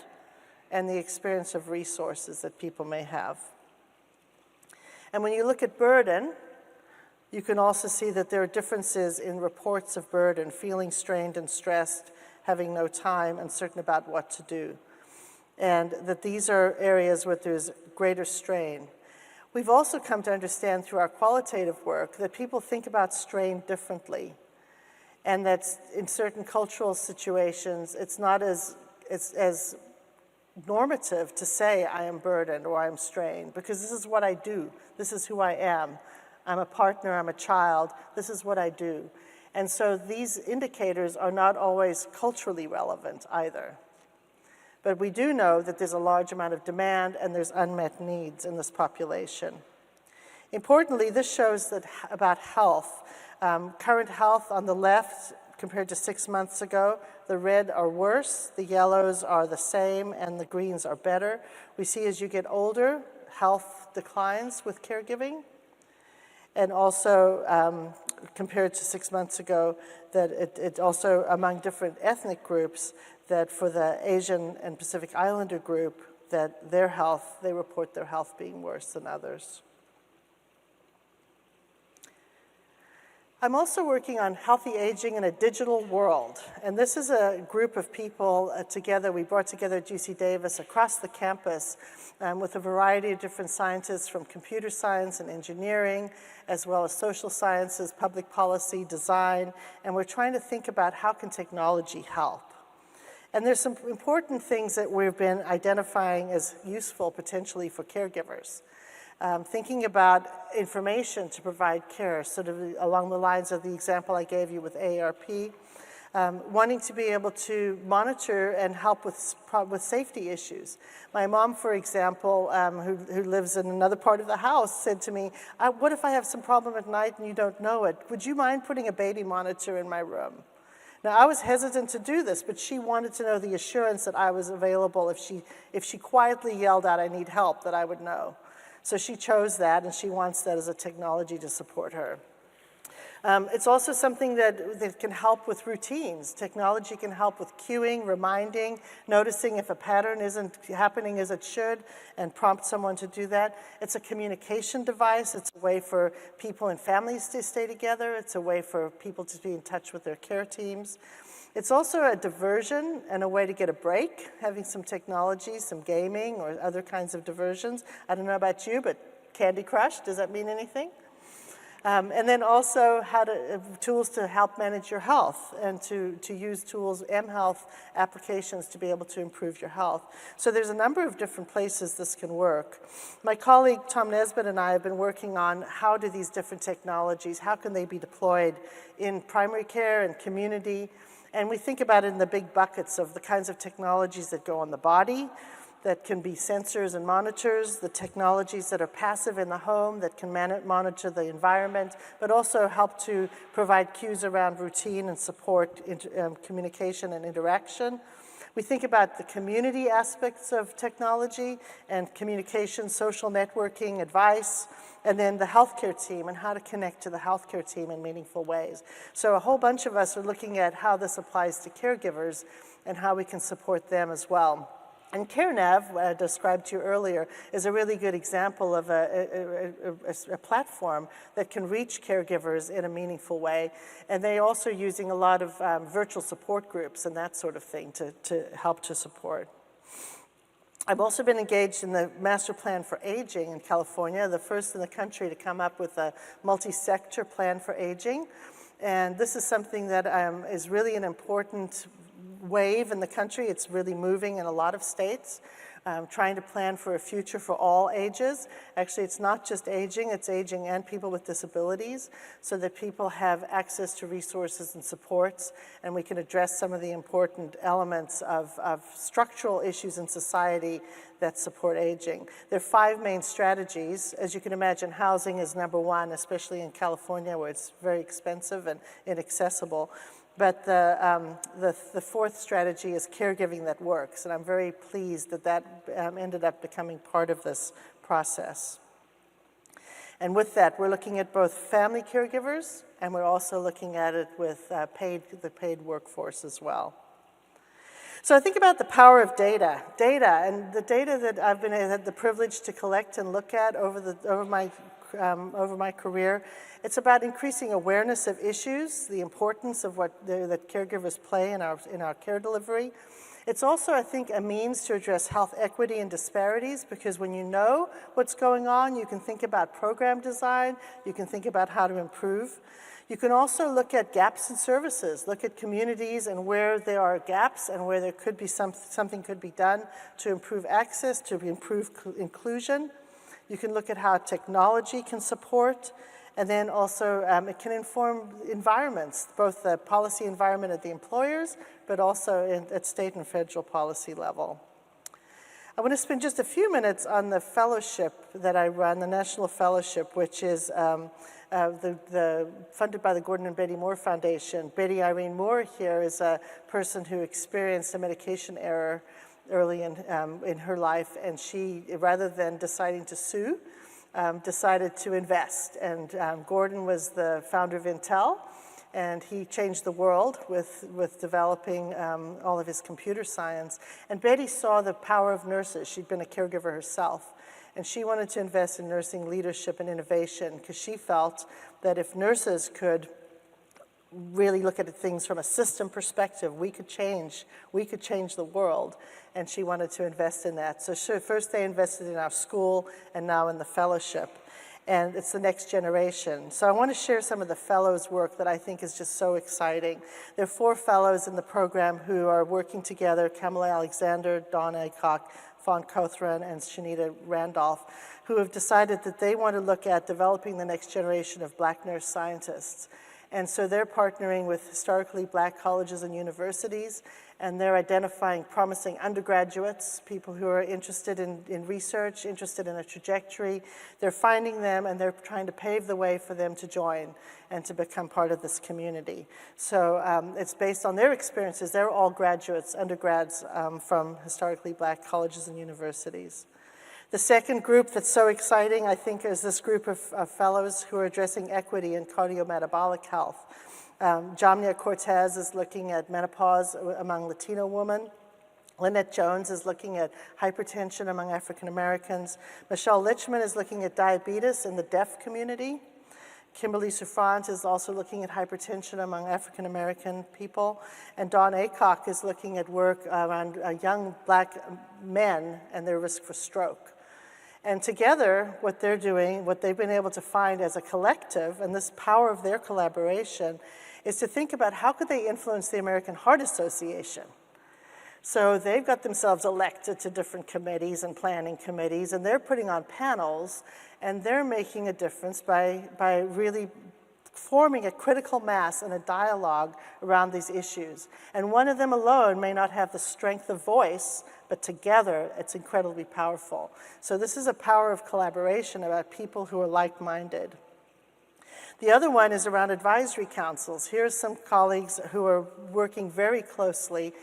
and the experience of resources that people may have. And when you look at burden, you can also see that there are differences in reports of burden, feeling strained and stressed, having no time, uncertain about what to do. And that these are areas where there's greater strain. We've also come to understand through our qualitative work that people think about strain differently, and that in certain cultural situations, it's not as normative to say I am burdened or I'm strained, because this is what I do. This is who I am. I'm a partner, I'm a child. This is what I do. And so these indicators are not always culturally relevant either. But we do know that there's a large amount of demand and there's unmet needs in this population. Importantly, this shows that about health. Current health on the left compared to 6 months ago, the red are worse, the yellows are the same, and the greens are better. We see as you get older, health declines with caregiving. And also, compared to 6 months ago, that it also, among different ethnic groups, that for the Asian and Pacific Islander group, that their health, they report their health being worse than others. I'm also working on healthy aging in a digital world. And this is a group of people together, we brought together at UC Davis across the campus with a variety of different scientists from computer science and engineering, as well as social sciences, public policy, design, and we're trying to think about how can technology help. And there's some important things that we've been identifying as useful potentially for caregivers. Thinking about information to provide care, sort of along the lines of the example I gave you with AARP, wanting to be able to monitor and help with safety issues. My mom, for example, who lives in another part of the house, said to me, what if I have some problem at night and you don't know it? Would you mind putting a baby monitor in my room? Now, I was hesitant to do this, but she wanted to know the assurance that I was available if she quietly yelled out, I need help, that I would know. So she chose that, and she wants that as a technology to support her. It's also something that can help with routines. Technology can help with cueing, reminding, noticing if a pattern isn't happening as it should, and prompt someone to do that. It's a communication device. It's a way for people and families to stay together. It's a way for people to be in touch with their care teams. It's also a diversion and a way to get a break, having some technology, some gaming, or other kinds of diversions. I don't know about you, but Candy Crush, does that mean anything? And then also tools to help manage your health and to use tools, mHealth applications to be able to improve your health. So there's a number of different places this can work. My colleague Tom Nesbitt and I have been working on how do these different technologies, how can they be deployed in primary care and community. And we think about it in the big buckets of the kinds of technologies that go on the body, that can be sensors and monitors, the technologies that are passive in the home that can monitor the environment, but also help to provide cues around routine and support communication and interaction. We think about the community aspects of technology and communication, social networking, advice, and then the healthcare team and how to connect to the healthcare team in meaningful ways. So a whole bunch of us are looking at how this applies to caregivers and how we can support them as well. And CareNav, what I described to you earlier, is a really good example of a platform that can reach caregivers in a meaningful way. And they're also using a lot of virtual support groups and that sort of thing to help to support. I've also been engaged in the Master Plan for Aging in California, the first in the country to come up with a multi-sector plan for aging. And this is something that is really an important wave in the country. It's really moving in a lot of states. trying to plan for a future for all ages. Actually, it's not just aging, it's aging and people with disabilities, so that people have access to resources and supports, and we can address some of the important elements of structural issues in society that support aging. There are 5 main strategies. As you can imagine, housing is number 1, especially in California, where it's very expensive and inaccessible. But the 4th strategy is caregiving that works, and I'm very pleased that that ended up becoming part of this process. And with that, we're looking at both family caregivers, and we're also looking at it with the paid workforce as well. So I think about the power of data, and the data that I've had the privilege to collect and look at over my career. It's about increasing awareness of issues, the importance of what that caregivers play in our care delivery. It's also, I think, a means to address health equity and disparities, because when you know what's going on, you can think about program design, you can think about how to improve. You can also look at gaps in services, look at communities and where there are gaps and where there could be something could be done to improve access, to improve inclusion. You can look at how technology can support, and then also it can inform environments, both the policy environment at the employers, but also at state and federal policy level. I want to spend just a few minutes on the fellowship that I run, the National Fellowship, which is funded by the Gordon and Betty Moore Foundation. Betty Irene Moore here is a person who experienced a medication error early in her life, and she, rather than deciding to sue, decided to invest. And Gordon was the founder of Intel, and he changed the world with developing all of his computer science. And Betty saw the power of nurses. She'd been a caregiver herself, and she wanted to invest in nursing leadership and innovation, because she felt that if nurses could really look at things from a system perspective, we could change the world, and she wanted to invest in that. So first they invested in our school, and now in the fellowship, and it's the next generation. So I want to share some of the fellows' work that I think is just so exciting. There are 4 fellows in the program who are working together: Kamala Alexander, Dawn Aycock, Fawn Cothran, and Shanita Randolph, who have decided that they want to look at developing the next generation of Black nurse scientists. And so they're partnering with historically Black colleges and universities, and they're identifying promising undergraduates, people who are interested in research, interested in a trajectory. They're finding them, and they're trying to pave the way for them to join and to become part of this community. So it's based on their experiences. They're all graduates, undergrads from historically Black colleges and universities. The second group that's so exciting, I think, is this group of fellows who are addressing equity in cardiometabolic health. Jamnia Cortez is looking at menopause among Latino women. Lynette Jones is looking at hypertension among African Americans. Michelle Lichman is looking at diabetes in the deaf community. Kimberly Souffrant is also looking at hypertension among African American people. And Dawn Aycock is looking at work around young Black men and their risk for stroke. And together, what they're doing, what they've been able to find as a collective, and this power of their collaboration, is to think about how could they influence the American Heart Association. So they've got themselves elected to different committees and planning committees, and they're putting on panels, and they're making a difference by really forming a critical mass and a dialogue around these issues. And one of them alone may not have the strength of voice, but together it's incredibly powerful. So this is a power of collaboration about people who are like-minded. The other one is around advisory councils. Here's some colleagues who are working very closely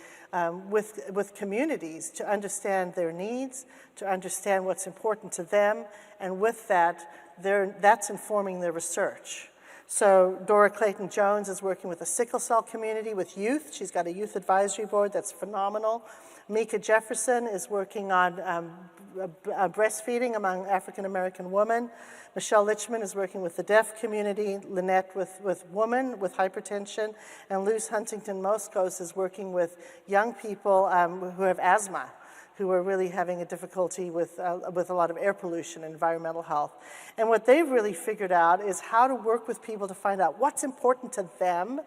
with communities to understand their needs, to understand what's important to them, and with that, that's informing their research. So Dora Clayton-Jones is working with the sickle cell community, with youth. She's got a youth advisory board that's phenomenal. Mika Jefferson is working on breastfeeding among African-American women. Michelle Lichman is working with the deaf community. Lynette with women with hypertension. And Luz Huntington-Moscos is working with young people who have asthma, who are really having a difficulty with a lot of air pollution and environmental health. And what they've really figured out is how to work with people to find out what's important to them,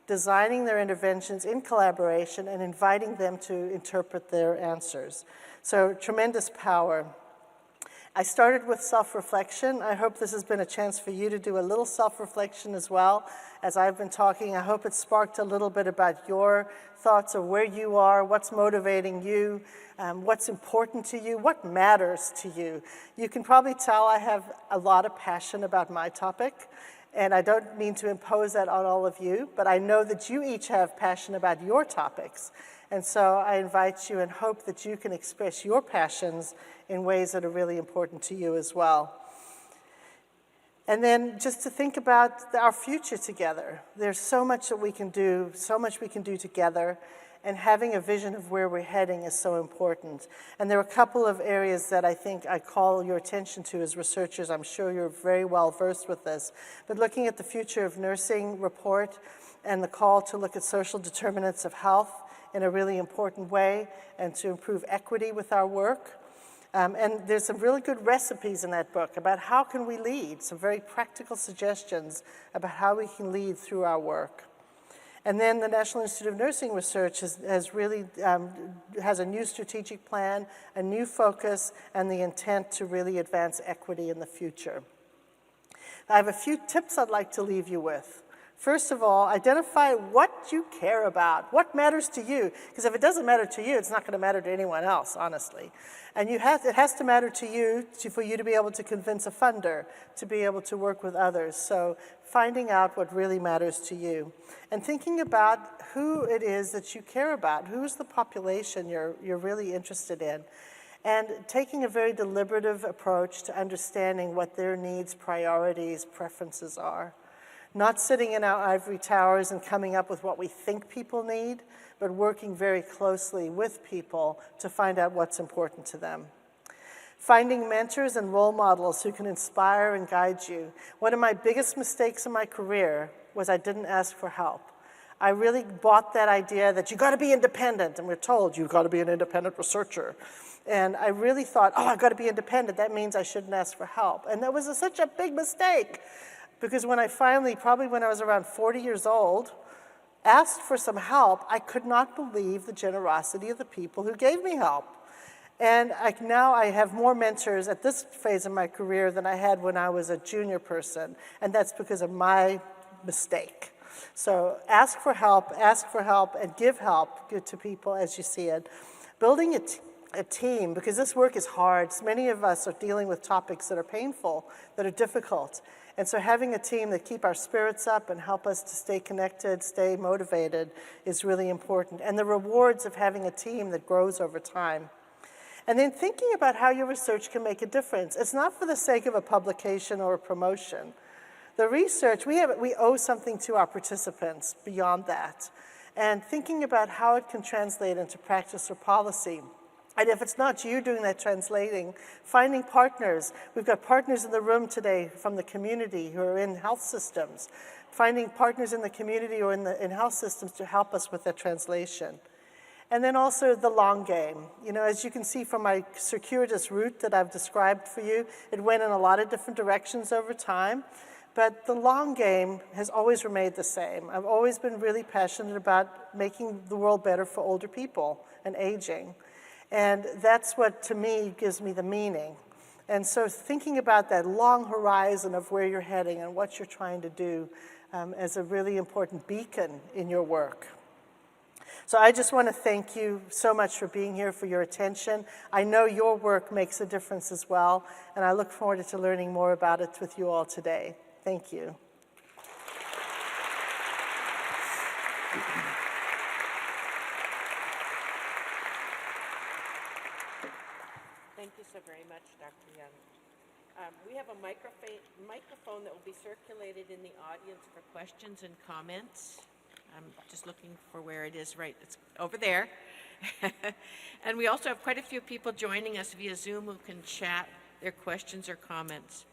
designing their interventions in collaboration, and inviting them to interpret their answers. So tremendous power. I started with self-reflection. I hope this has been a chance for you to do a little self-reflection as well. As I've been talking, I hope it sparked a little bit about your thoughts of where you are, what's motivating you, what's important to you, what matters to you. You can probably tell I have a lot of passion about my topic, and I don't mean to impose that on all of you, but I know that you each have passion about your topics. And so I invite you and hope that you can express your passions in ways that are really important to you as well. And then just to think about our future together. There's so much that we can do, so much we can do together, and having a vision of where we're heading is so important. And there are a couple of areas that I think I call your attention to as researchers. I'm sure you're very well versed with this. But looking at the Future of Nursing report and the call to look at social determinants of health in a really important way and to improve equity with our work. And there's some really good recipes in that book about how can we lead, some very practical suggestions about how we can lead through our work. And then the National Institute of Nursing Research has a new strategic plan, a new focus, and the intent to really advance equity in the future. I have a few tips I'd like to leave you with. First of all, identify what you care about, what matters to you, because if it doesn't matter to you, it's not going to matter to anyone else, honestly. And it has to matter to you for you to be able to convince a funder, to be able to work with others. So finding out what really matters to you. And thinking about who it is that you care about, who's the population you're really interested in. And taking a very deliberative approach to understanding what their needs, priorities, preferences are. Not sitting in our ivory towers and coming up with what we think people need, but working very closely with people to find out what's important to them. Finding mentors and role models who can inspire and guide you. One of my biggest mistakes in my career was I didn't ask for help. I really bought that idea that you got to be independent, and we're told you've got to be an independent researcher. And I really thought, oh, I've got to be independent. That means I shouldn't ask for help. And that was such a big mistake. Because when I finally, probably when I was around 40 years old, asked for some help, I could not believe the generosity of the people who gave me help. And now I have more mentors at this phase of my career than I had when I was a junior person, and that's because of my mistake. So ask for help, and give help to people as you see it. Building a team, because this work is hard. Many of us are dealing with topics that are painful, that are difficult. And so having a team that keep our spirits up and help us to stay connected, stay motivated is really important. And the rewards of having a team that grows over time. And then thinking about how your research can make a difference. It's not for the sake of a publication or a promotion. The research, we owe something to our participants beyond that. And thinking about how it can translate into practice or policy. And if it's not you doing that translating, finding partners. We've got partners in the room today from the community who are in health systems. Finding partners in the community or in health systems to help us with that translation. And then also the long game. You know, as you can see from my circuitous route that I've described for you, it went in a lot of different directions over time. But the long game has always remained the same. I've always been really passionate about making the world better for older people and aging. And that's what, to me, gives me the meaning. And so thinking about that long horizon of where you're heading and what you're trying to do as a really important beacon in your work. So I just want to thank you so much for being here, for your attention. I know your work makes a difference as well, and I look forward to learning more about it with you all today. Thank you. Thank you so very much, Dr. Young. We have a microphone that will be circulated in the audience for questions and comments. I'm just looking for where it is, right, it's over there. And we also have quite a few people joining us via Zoom who can chat their questions or comments.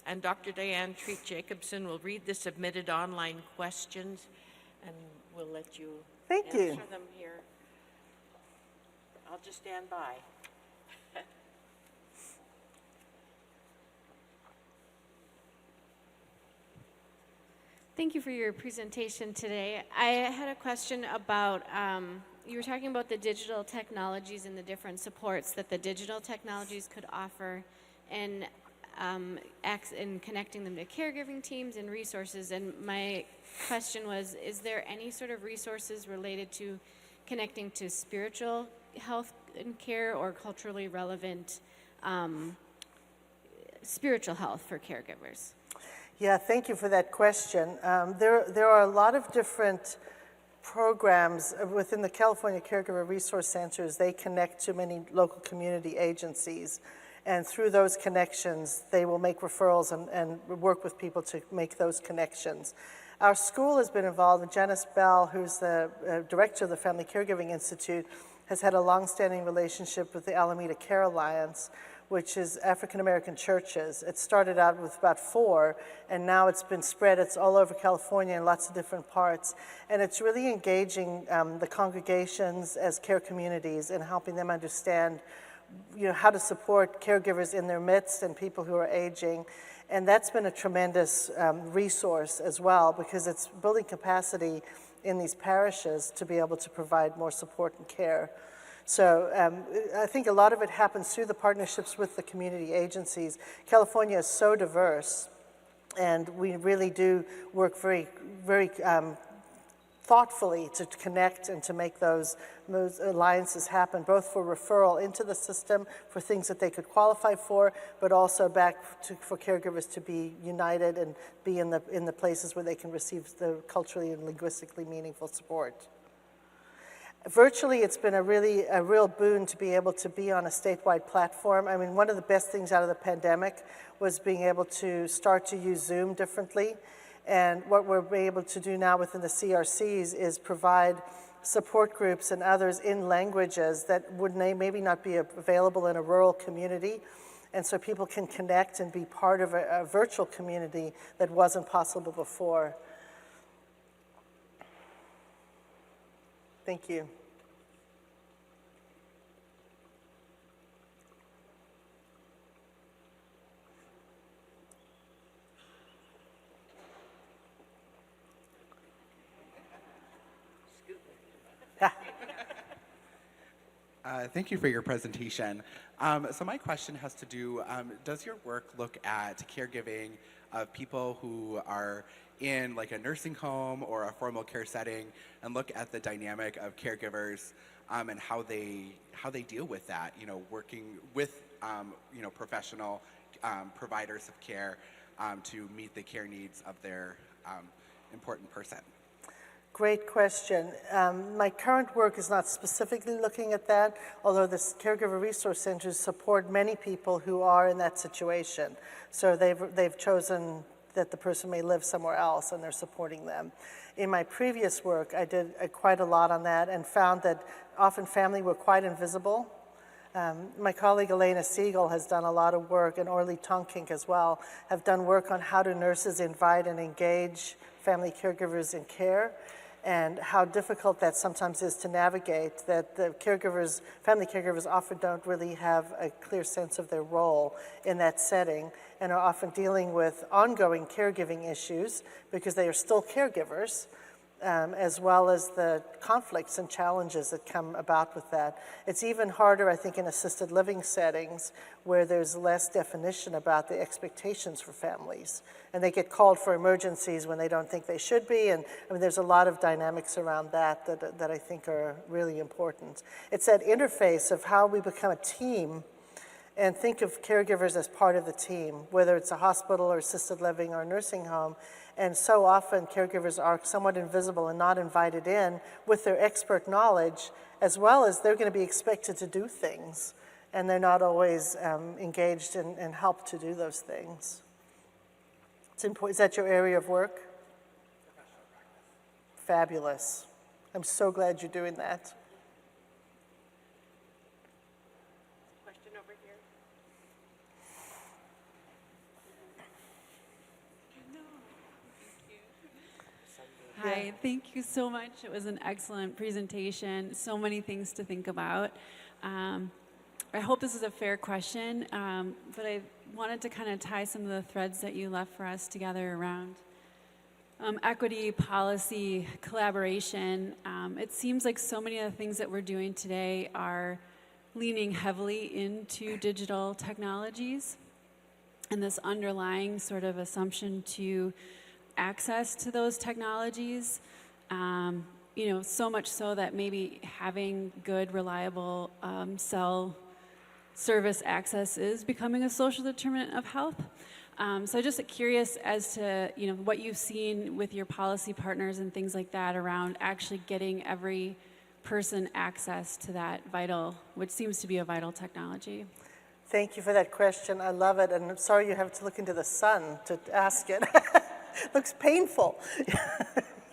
And Dr. Diane Treat-Jacobson will read the submitted online questions, and we'll let you answer them here. I'll just stand by. Thank you for your presentation today. I had a question about, you were talking about the digital technologies and the different supports that the digital technologies could offer and in connecting them to caregiving teams and resources. And my question was, is there any sort of resources related to connecting to spiritual health and care or culturally relevant spiritual health for caregivers? Yeah, thank you for that question. There are a lot of different programs within the California Caregiver Resource Centers. They connect to many local community agencies, and through those connections, they will make referrals and work with people to make those connections. Our school has been involved, and Janice Bell, who's the director of the Family Caregiving Institute, has had a long-standing relationship with the Alameda Care Alliance, which is African American churches. It started out with about 4, and now it's been spread. It's all over California in lots of different parts. And it's really engaging the congregations as care communities and helping them understand how to support caregivers in their midst and people who are aging. And that's been a tremendous resource as well, because it's building capacity in these parishes to be able to provide more support and care. So I think a lot of it happens through the partnerships with the community agencies. California is so diverse, and we really do work very, very thoughtfully to connect and to make those alliances happen, both for referral into the system for things that they could qualify for, but also for caregivers to be united and be in the places where they can receive the culturally and linguistically meaningful support. Virtually, it's been a real boon to be able to be on a statewide platform. I mean, one of the best things out of the pandemic was being able to start to use Zoom differently. And what we're able to do now within the CRCs is provide support groups and others in languages that would maybe not be available in a rural community. And so people can connect and be part of a virtual community that wasn't possible before. Thank you. Thank you for your presentation. So my question has to do, does your work look at caregiving of people who are in like a nursing home or a formal care setting, and look at the dynamic of caregivers and how they deal with that, working with professional providers of care to meet the care needs of their important person? Great question. My current work is not specifically looking at that, although the Caregiver Resource Centers support many people who are in that situation. So they've chosen that the person may live somewhere else, and they're supporting them. In my previous work, I did quite a lot on that and found that often family were quite invisible. My colleague Elena Siegel has done a lot of work, and Orly Tonkink as well, have done work on how do nurses invite and engage family caregivers in care, and how difficult that sometimes is to navigate, that the caregivers, family caregivers often don't really have a clear sense of their role in that setting, and are often dealing with ongoing caregiving issues because they are still caregivers, as well as the conflicts and challenges that come about with that. It's even harder, I think, in assisted living settings where there's less definition about the expectations for families. And they get called for emergencies when they don't think they should be. And I mean, there's a lot of dynamics around that I think are really important. It's that interface of how we become a team and think of caregivers as part of the team, whether it's a hospital or assisted living or a nursing home. And so often caregivers are somewhat invisible and not invited in with their expert knowledge, as well as they're going to be expected to do things, and they're not always engaged and helped to do those things. It's important. Is that your area of work? Fabulous. I'm so glad you're doing that. Question over here. Hi, thank you so much. It was an excellent presentation. So many things to think about. I hope this is a fair question, but I wanted to kind of tie some of the threads that you left for us together around equity, policy, collaboration. It seems like so many of the things that we're doing today are leaning heavily into digital technologies and this underlying sort of assumption to access to those technologies. So much so that maybe having good, reliable cell service access is becoming a social determinant of health. So just curious as to what you've seen with your policy partners and things like that around actually getting every person access to that which seems to be a vital technology. Thank you for that question. I love it, and I'm sorry you have to look into the sun to ask it. Looks painful.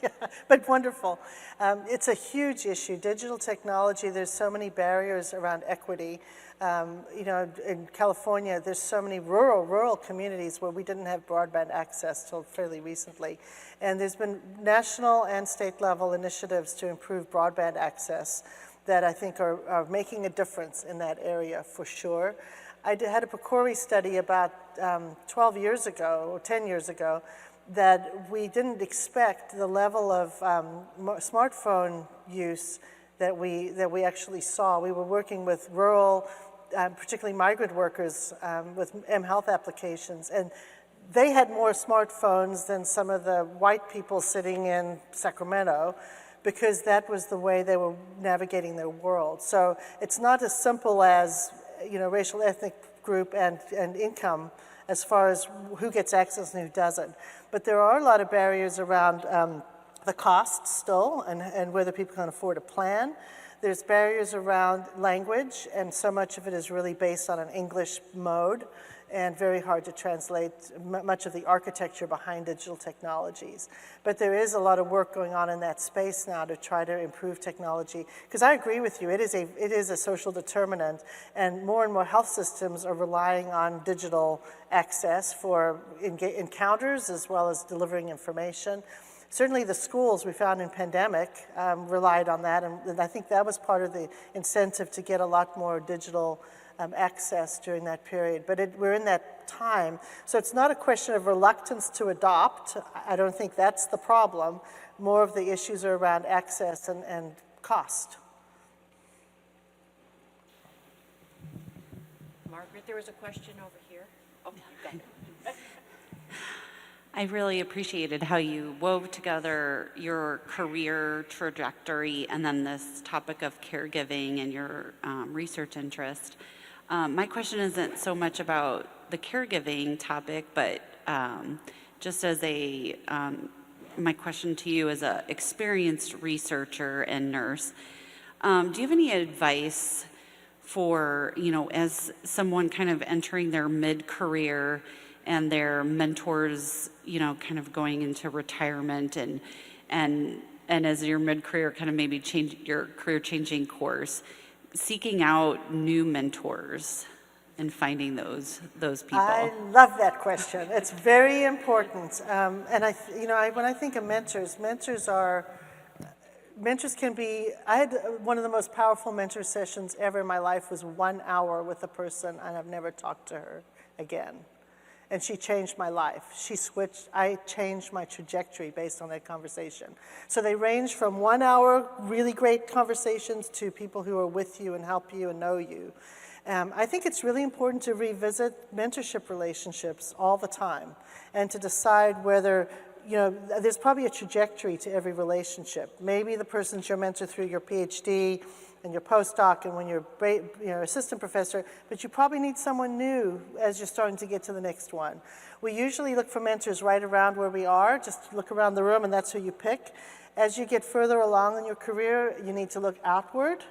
Yeah, but wonderful. It's a huge issue. Digital technology, there's so many barriers around equity. In California, there's so many rural communities where we didn't have broadband access till fairly recently. And there's been national and state level initiatives to improve broadband access that I think are making a difference in that area for sure. I had a PCORI study about 12 years ago, or 10 years ago, that we didn't expect the level of smartphone use that we actually saw. We were working with rural, particularly migrant workers with mHealth applications, and they had more smartphones than some of the white people sitting in Sacramento, because that was the way they were navigating their world. So it's not as simple as racial, ethnic group and income as far as who gets access and who doesn't. But there are a lot of barriers around the cost still and whether people can afford a plan. There's barriers around language, and so much of it is really based on an English mode and very hard to translate much of the architecture behind digital technologies. But there is a lot of work going on in that space now to try to improve technology. Because I agree with you, it is a social determinant, and more health systems are relying on digital access for encounters as well as delivering information. Certainly the schools we found in pandemic relied on that, and I think that was part of the incentive to get a lot more digital access during that period. But we're in that time, so it's not a question of reluctance to adopt. I don't think that's the problem. More of the issues are around access and cost. Margaret, there was a question over here. Oh, you got it. I really appreciated how you wove together your career trajectory and then this topic of caregiving and your research interest. My question isn't so much about the caregiving topic, but just as my question to you as an experienced researcher and nurse, do you have any advice for, as someone kind of entering their mid-career and their mentors, kind of going into retirement and as your mid-career kind of maybe change your career changing course, seeking out new mentors and finding those people? I love that question. It's very important. And when I think of mentors can be, I had one of the most powerful mentor sessions ever in my life was 1 hour with a person, and I've never talked to her again. And she changed my life. I changed my trajectory based on that conversation. So they range from 1 hour, really great conversations, to people who are with you and help you and know you. I think it's really important to revisit mentorship relationships all the time and to decide whether, there's probably a trajectory to every relationship. Maybe the person's your mentor through your PhD and your postdoc and when you're assistant professor, but you probably need someone new as you're starting to get to the next one. We usually look for mentors right around where we are, just look around the room and that's who you pick. As you get further along in your career, you need to look outward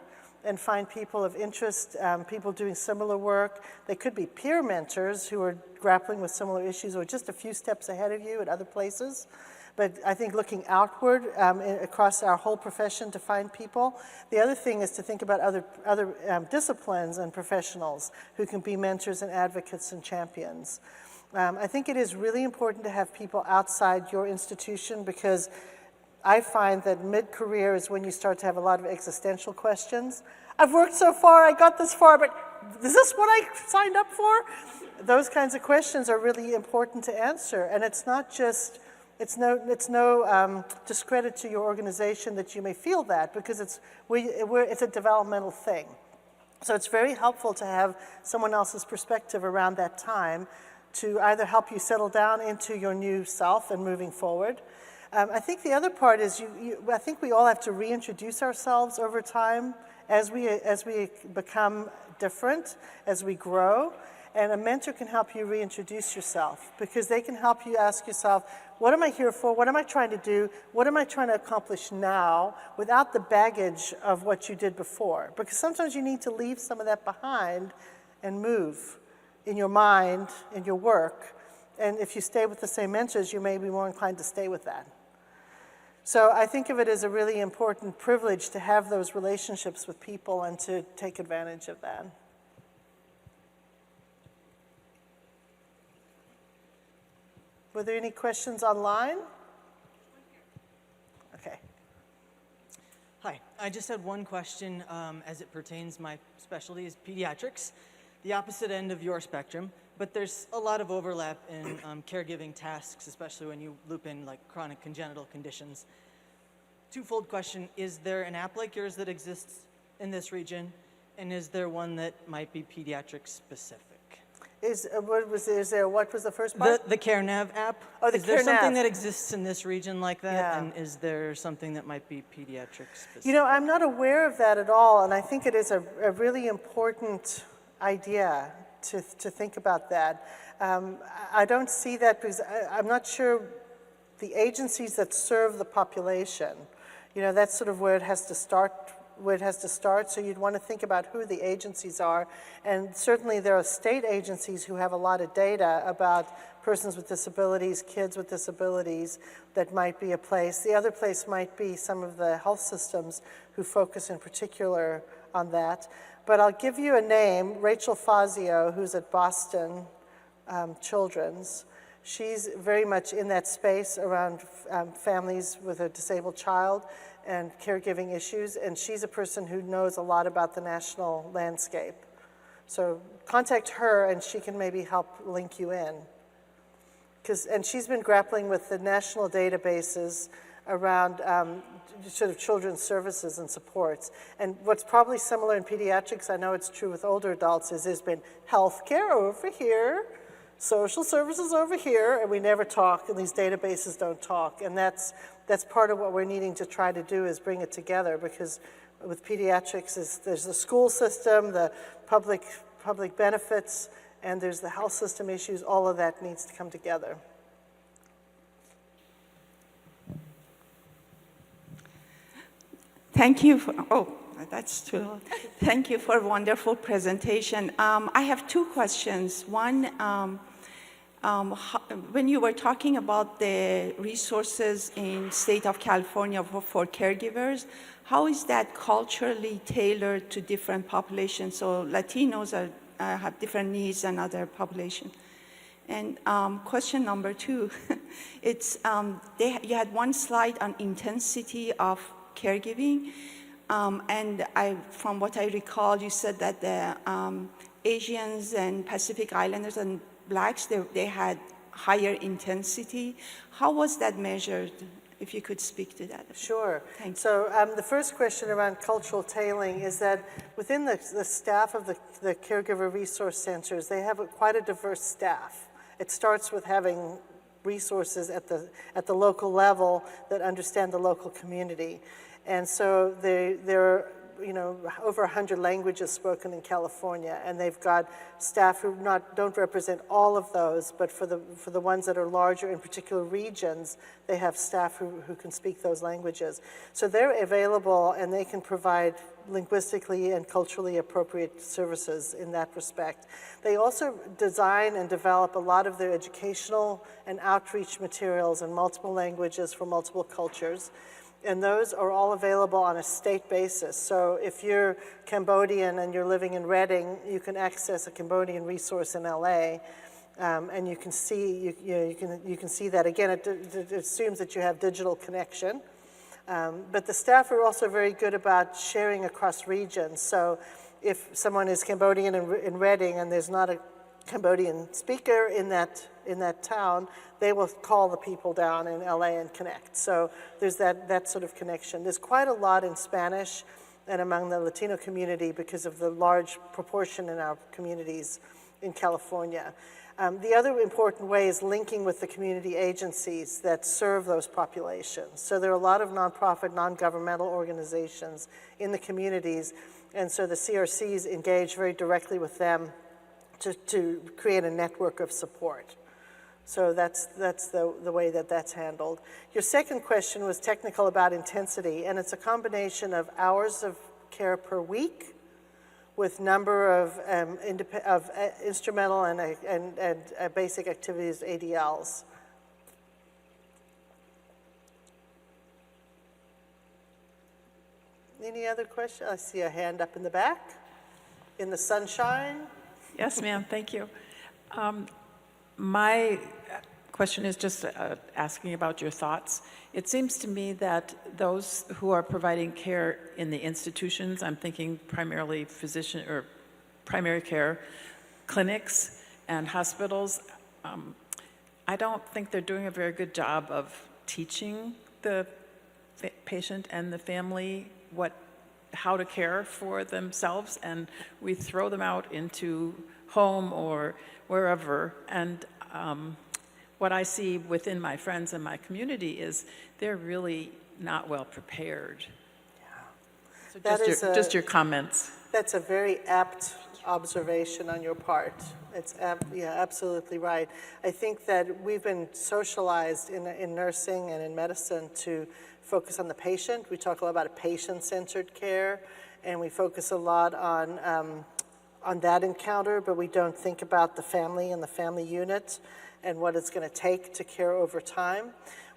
and find people of interest, people doing similar work. They could be peer mentors who are grappling with similar issues or just a few steps ahead of you at other places. But I think looking outward across our whole profession to find people. The other thing is to think about other disciplines and professionals who can be mentors and advocates and champions. I think it is really important to have people outside your institution, because I find that mid-career is when you start to have a lot of existential questions. I've worked so far, I got this far, but is this what I signed up for? Those kinds of questions are really important to answer, and it's not just It's no discredit to your organization that you may feel that, because it's a developmental thing. So it's very helpful to have someone else's perspective around that time to either help you settle down into your new self and moving forward. I think the other part is I think we all have to reintroduce ourselves over time as we become different, as we grow. And a mentor can help you reintroduce yourself, because they can help you ask yourself, what am I here for? What am I trying to do? What am I trying to accomplish now without the baggage of what you did before? Because sometimes you need to leave some of that behind and move in your mind, in your work. And if you stay with the same mentors, you may be more inclined to stay with that. So I think of it as a really important privilege to have those relationships with people and to take advantage of that. Were there any questions online? Okay. Hi, I just had one question as it pertains, my specialty is pediatrics, the opposite end of your spectrum, but there's a lot of overlap in caregiving tasks, especially when you loop in like chronic congenital conditions. Twofold question, is there an app like yours that exists in this region, and is there one that might be pediatric specific? What was the first part? The CareNav app. Oh, the Is there CareNav. something that exists in this region like that? Yeah. And is there something that might be pediatric specific? You know, I'm not aware of that at all, and I think it is a really important idea to think about that. I don't see that because I'm not sure the agencies that serve the population, you know, that's sort of where it has to start. So you'd want to think about who the agencies are, and certainly there are state agencies who have a lot of data about persons with disabilities, kids with disabilities, that might be a place. The other place might be some of the health systems who focus in particular on that. But I'll give you a name, Rachel Fazio, who's at Boston Children's. She's very much in that space around families with a disabled child and caregiving issues, and she's a person who knows a lot about the national landscape. So contact her and she can maybe help link you in. And she's been grappling with the national databases around sort of children's services and supports. And what's probably similar in pediatrics, I know it's true with older adults, is there's been healthcare over here, social services over here, and we never talk, and these databases don't talk. And that's part of what we're needing to try to do, is bring it together, because with pediatrics, there's the school system, the public benefits, and there's the health system issues. All of that needs to come together. Thank you for, that's too loud. Thank you for a wonderful presentation. I have two questions. One, when you were talking about the resources in state of California for caregivers, how is that culturally tailored to different populations? So Latinos have different needs than other populations. And question number two, it's you had one slide on intensity of caregiving, and from what I recall, you said that the Asians and Pacific Islanders and Blacks, they had higher intensity. How was that measured? If you could speak to that. Sure. Thank you. So the first question around cultural tailoring is that within the staff of the caregiver resource centers, they have quite a diverse staff. It starts with having resources at the local level that understand the local community. And so there are over 100 languages spoken in California, and they've got staff who don't represent all of those, but for the ones that are larger in particular regions, they have staff who can speak those languages. So they're available, and they can provide linguistically and culturally appropriate services in that respect. They also design and develop a lot of their educational and outreach materials in multiple languages for multiple cultures. And those are all available on a state basis. So if you're Cambodian and you're living in Reading, you can access a Cambodian resource in LA, and you can see you can see that. Again, it assumes that you have digital connection. But the staff are also very good about sharing across regions. So if someone is Cambodian in Reading and there's not a Cambodian speaker in that town, they will call the people down in LA and connect. So there's that sort of connection. There's quite a lot in Spanish and among the Latino community because of the large proportion in our communities in California. The other important way is linking with the community agencies that serve those populations. So there are a lot of nonprofit, non-governmental organizations in the communities, and so the CRCs engage very directly with them to create a network of support. So that's the way that's handled. Your second question was technical about intensity, and it's a combination of hours of care per week with number of instrumental and basic activities, ADLs. Any other questions? I see a hand up in the back, in the sunshine. Yes, ma'am, thank you. My question is just asking about your thoughts. It seems to me that those who are providing care in the institutions, I'm thinking primarily physician or primary care clinics and hospitals, I don't think they're doing a very good job of teaching the patient and the family how to care for themselves, and we throw them out into home or wherever. And what I see within my friends and my community is they're really not well prepared. Yeah. So just your comments. That's a very apt observation on your part. It's yeah, absolutely right. I think that we've been socialized in nursing and in medicine to focus on the patient. We talk a lot about patient-centered care, and we focus a lot on that encounter, but we don't think about the family and the family unit and what it's going to take to care over time.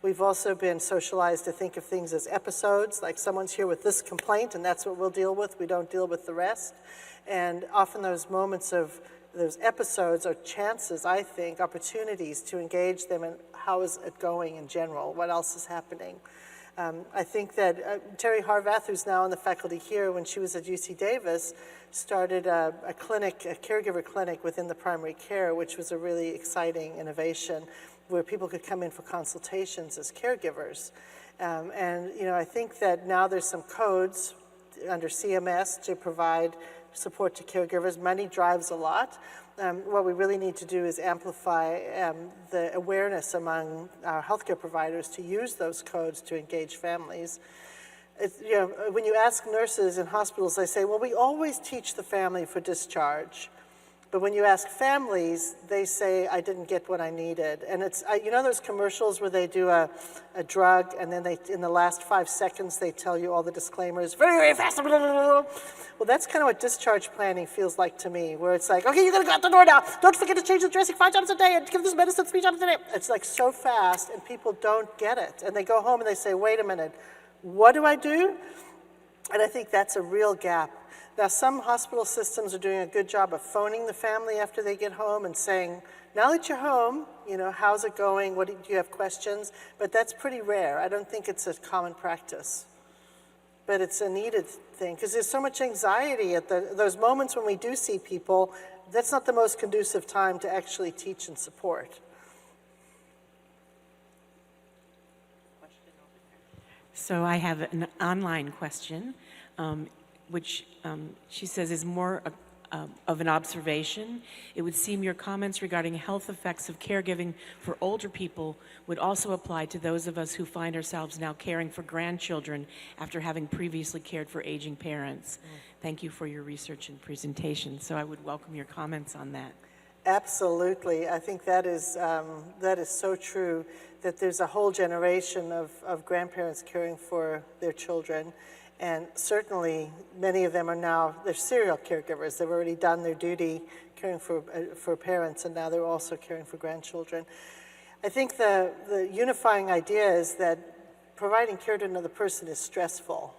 We've also been socialized to think of things as episodes, like someone's here with this complaint and that's what we'll deal with. We don't deal with the rest. And often those moments of those episodes are chances, I think, opportunities to engage them in how is it going in general, what else is happening. I think that Terry Harvath, who's now on the faculty here, when she was at UC Davis, started a caregiver clinic within the primary care, which was a really exciting innovation where people could come in for consultations as caregivers. And I think that now there's some codes under CMS to provide support to caregivers. Money drives a lot. What we really need to do is amplify the awareness among our healthcare providers to use those codes to engage families. When you ask nurses in hospitals, they say, well, we always teach the family for discharge. But when you ask families, they say, I didn't get what I needed. And it's, those commercials where they do a drug and then in the last 5 seconds, they tell you all the disclaimers, very, very fast. Well, that's kind of what discharge planning feels like to me, where it's like, okay, you're gonna go out the door now. Don't forget to change the dressing 5 times a day and give this medicine 3 times a day. It's like so fast and people don't get it. And they go home and they say, wait a minute, what do I do? And I think that's a real gap. Now, some hospital systems are doing a good job of phoning the family after they get home and saying, now that you're home, how's it going? Do you have questions? But that's pretty rare. I don't think it's a common practice. But it's a needed thing, because there's so much anxiety at those moments when we do see people. That's not the most conducive time to actually teach and support. So I have an online question, which she says is more of an observation. It would seem your comments regarding health effects of caregiving for older people would also apply to those of us who find ourselves now caring for grandchildren after having previously cared for aging parents. Thank you for your research and presentation. So I would welcome your comments on that. Absolutely. I think that is so true, that there's a whole generation of grandparents caring for their children. And certainly, many of them are now, they're serial caregivers. They've already done their duty caring for parents, and now they're also caring for grandchildren. I think the unifying idea is that providing care to another person is stressful,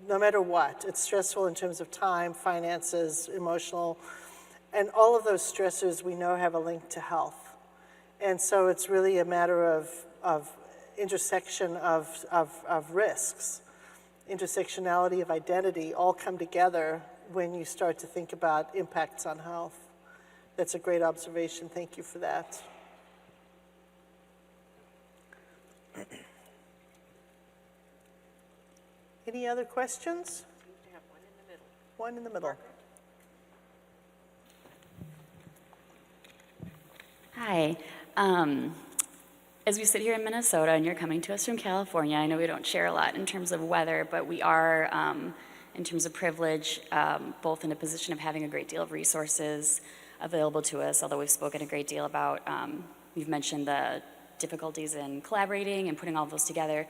no matter what. It's stressful in terms of time, finances, emotional, and all of those stressors we know have a link to health. And so it's really a matter of intersection of risks. Intersectionality of identity all come together when you start to think about impacts on health. That's a great observation. Thank you for that. Any other questions? We have one in the middle. One in the middle. Hi. As we sit here in Minnesota and you're coming to us from California, I know we don't share a lot in terms of weather, but we are, in terms of privilege, both in a position of having a great deal of resources available to us, although we've spoken a great deal about, we've mentioned the difficulties in collaborating and putting all of those together.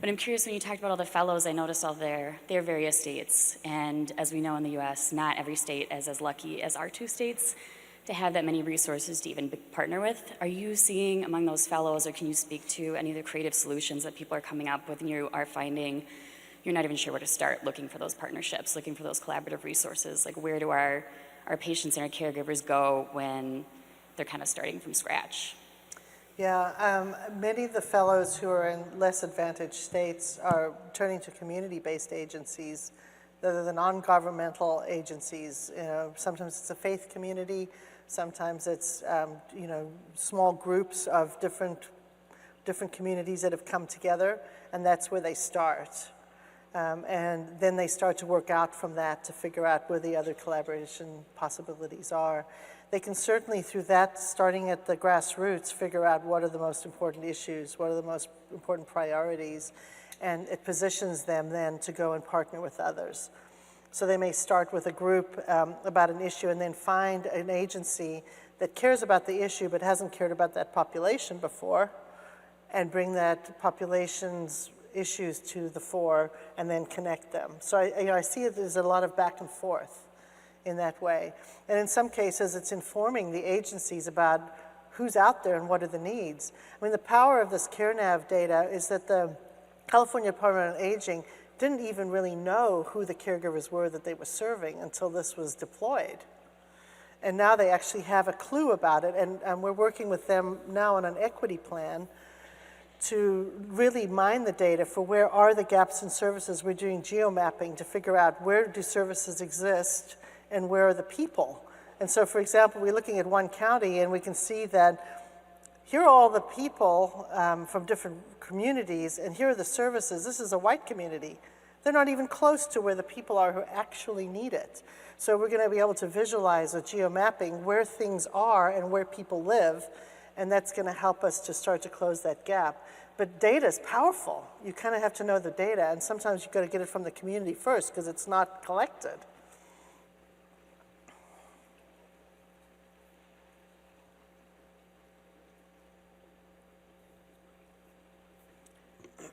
But I'm curious, when you talked about all the fellows, I noticed all their various states. And as we know in the US, not every state is as lucky as our two states to have that many resources to even partner with. Are you seeing among those fellows, or can you speak to any of the creative solutions that people are coming up with and you are finding you're not even sure where to start looking for those partnerships, looking for those collaborative resources? Like, where do our patients and our caregivers go when they're kind of starting from scratch? Yeah, many of the fellows who are in less advantaged states are turning to community-based agencies. They're the non-governmental agencies. You know, sometimes it's a faith community, sometimes it's you know, small groups of different communities that have come together, and that's where they start. And then they start to work out from that to figure out where the other collaboration possibilities are. They can certainly, through that, starting at the grassroots, figure out what are the most important issues, what are the most important priorities, and it positions them then to go and partner with others. So they may start with a group about an issue and then find an agency that cares about the issue but hasn't cared about that population before, and bring that population's issues to the fore and then connect them. So I see that there's a lot of back and forth in that way. And in some cases, it's informing the agencies about who's out there and what are the needs. I mean, the power of this CareNav data is that the California Department on Aging didn't even really know who the caregivers were that they were serving until this was deployed. And now they actually have a clue about it, and we're working with them now on an equity plan to really mine the data for where are the gaps in services. We're doing geomapping to figure out where do services exist and where are the people. And so, for example, we're looking at one county and we can see that here are all the people from different communities, and here are the services. This is a white community. They're not even close to where the people are who actually need it. So we're going to be able to visualize with geomapping where things are and where people live, and that's going to help us to start to close that gap. But data is powerful. You kind of have to know the data, and sometimes you've got to get it from the community first because it's not collected.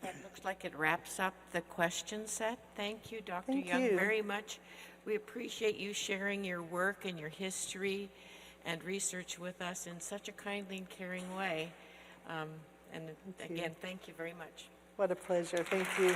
That looks like it wraps up the question set. Thank you, Dr. Thank Young, you. very much. We appreciate you sharing your work and your history and research with us in such a kindly and caring way. And again, thank you very much. What a pleasure. Thank you.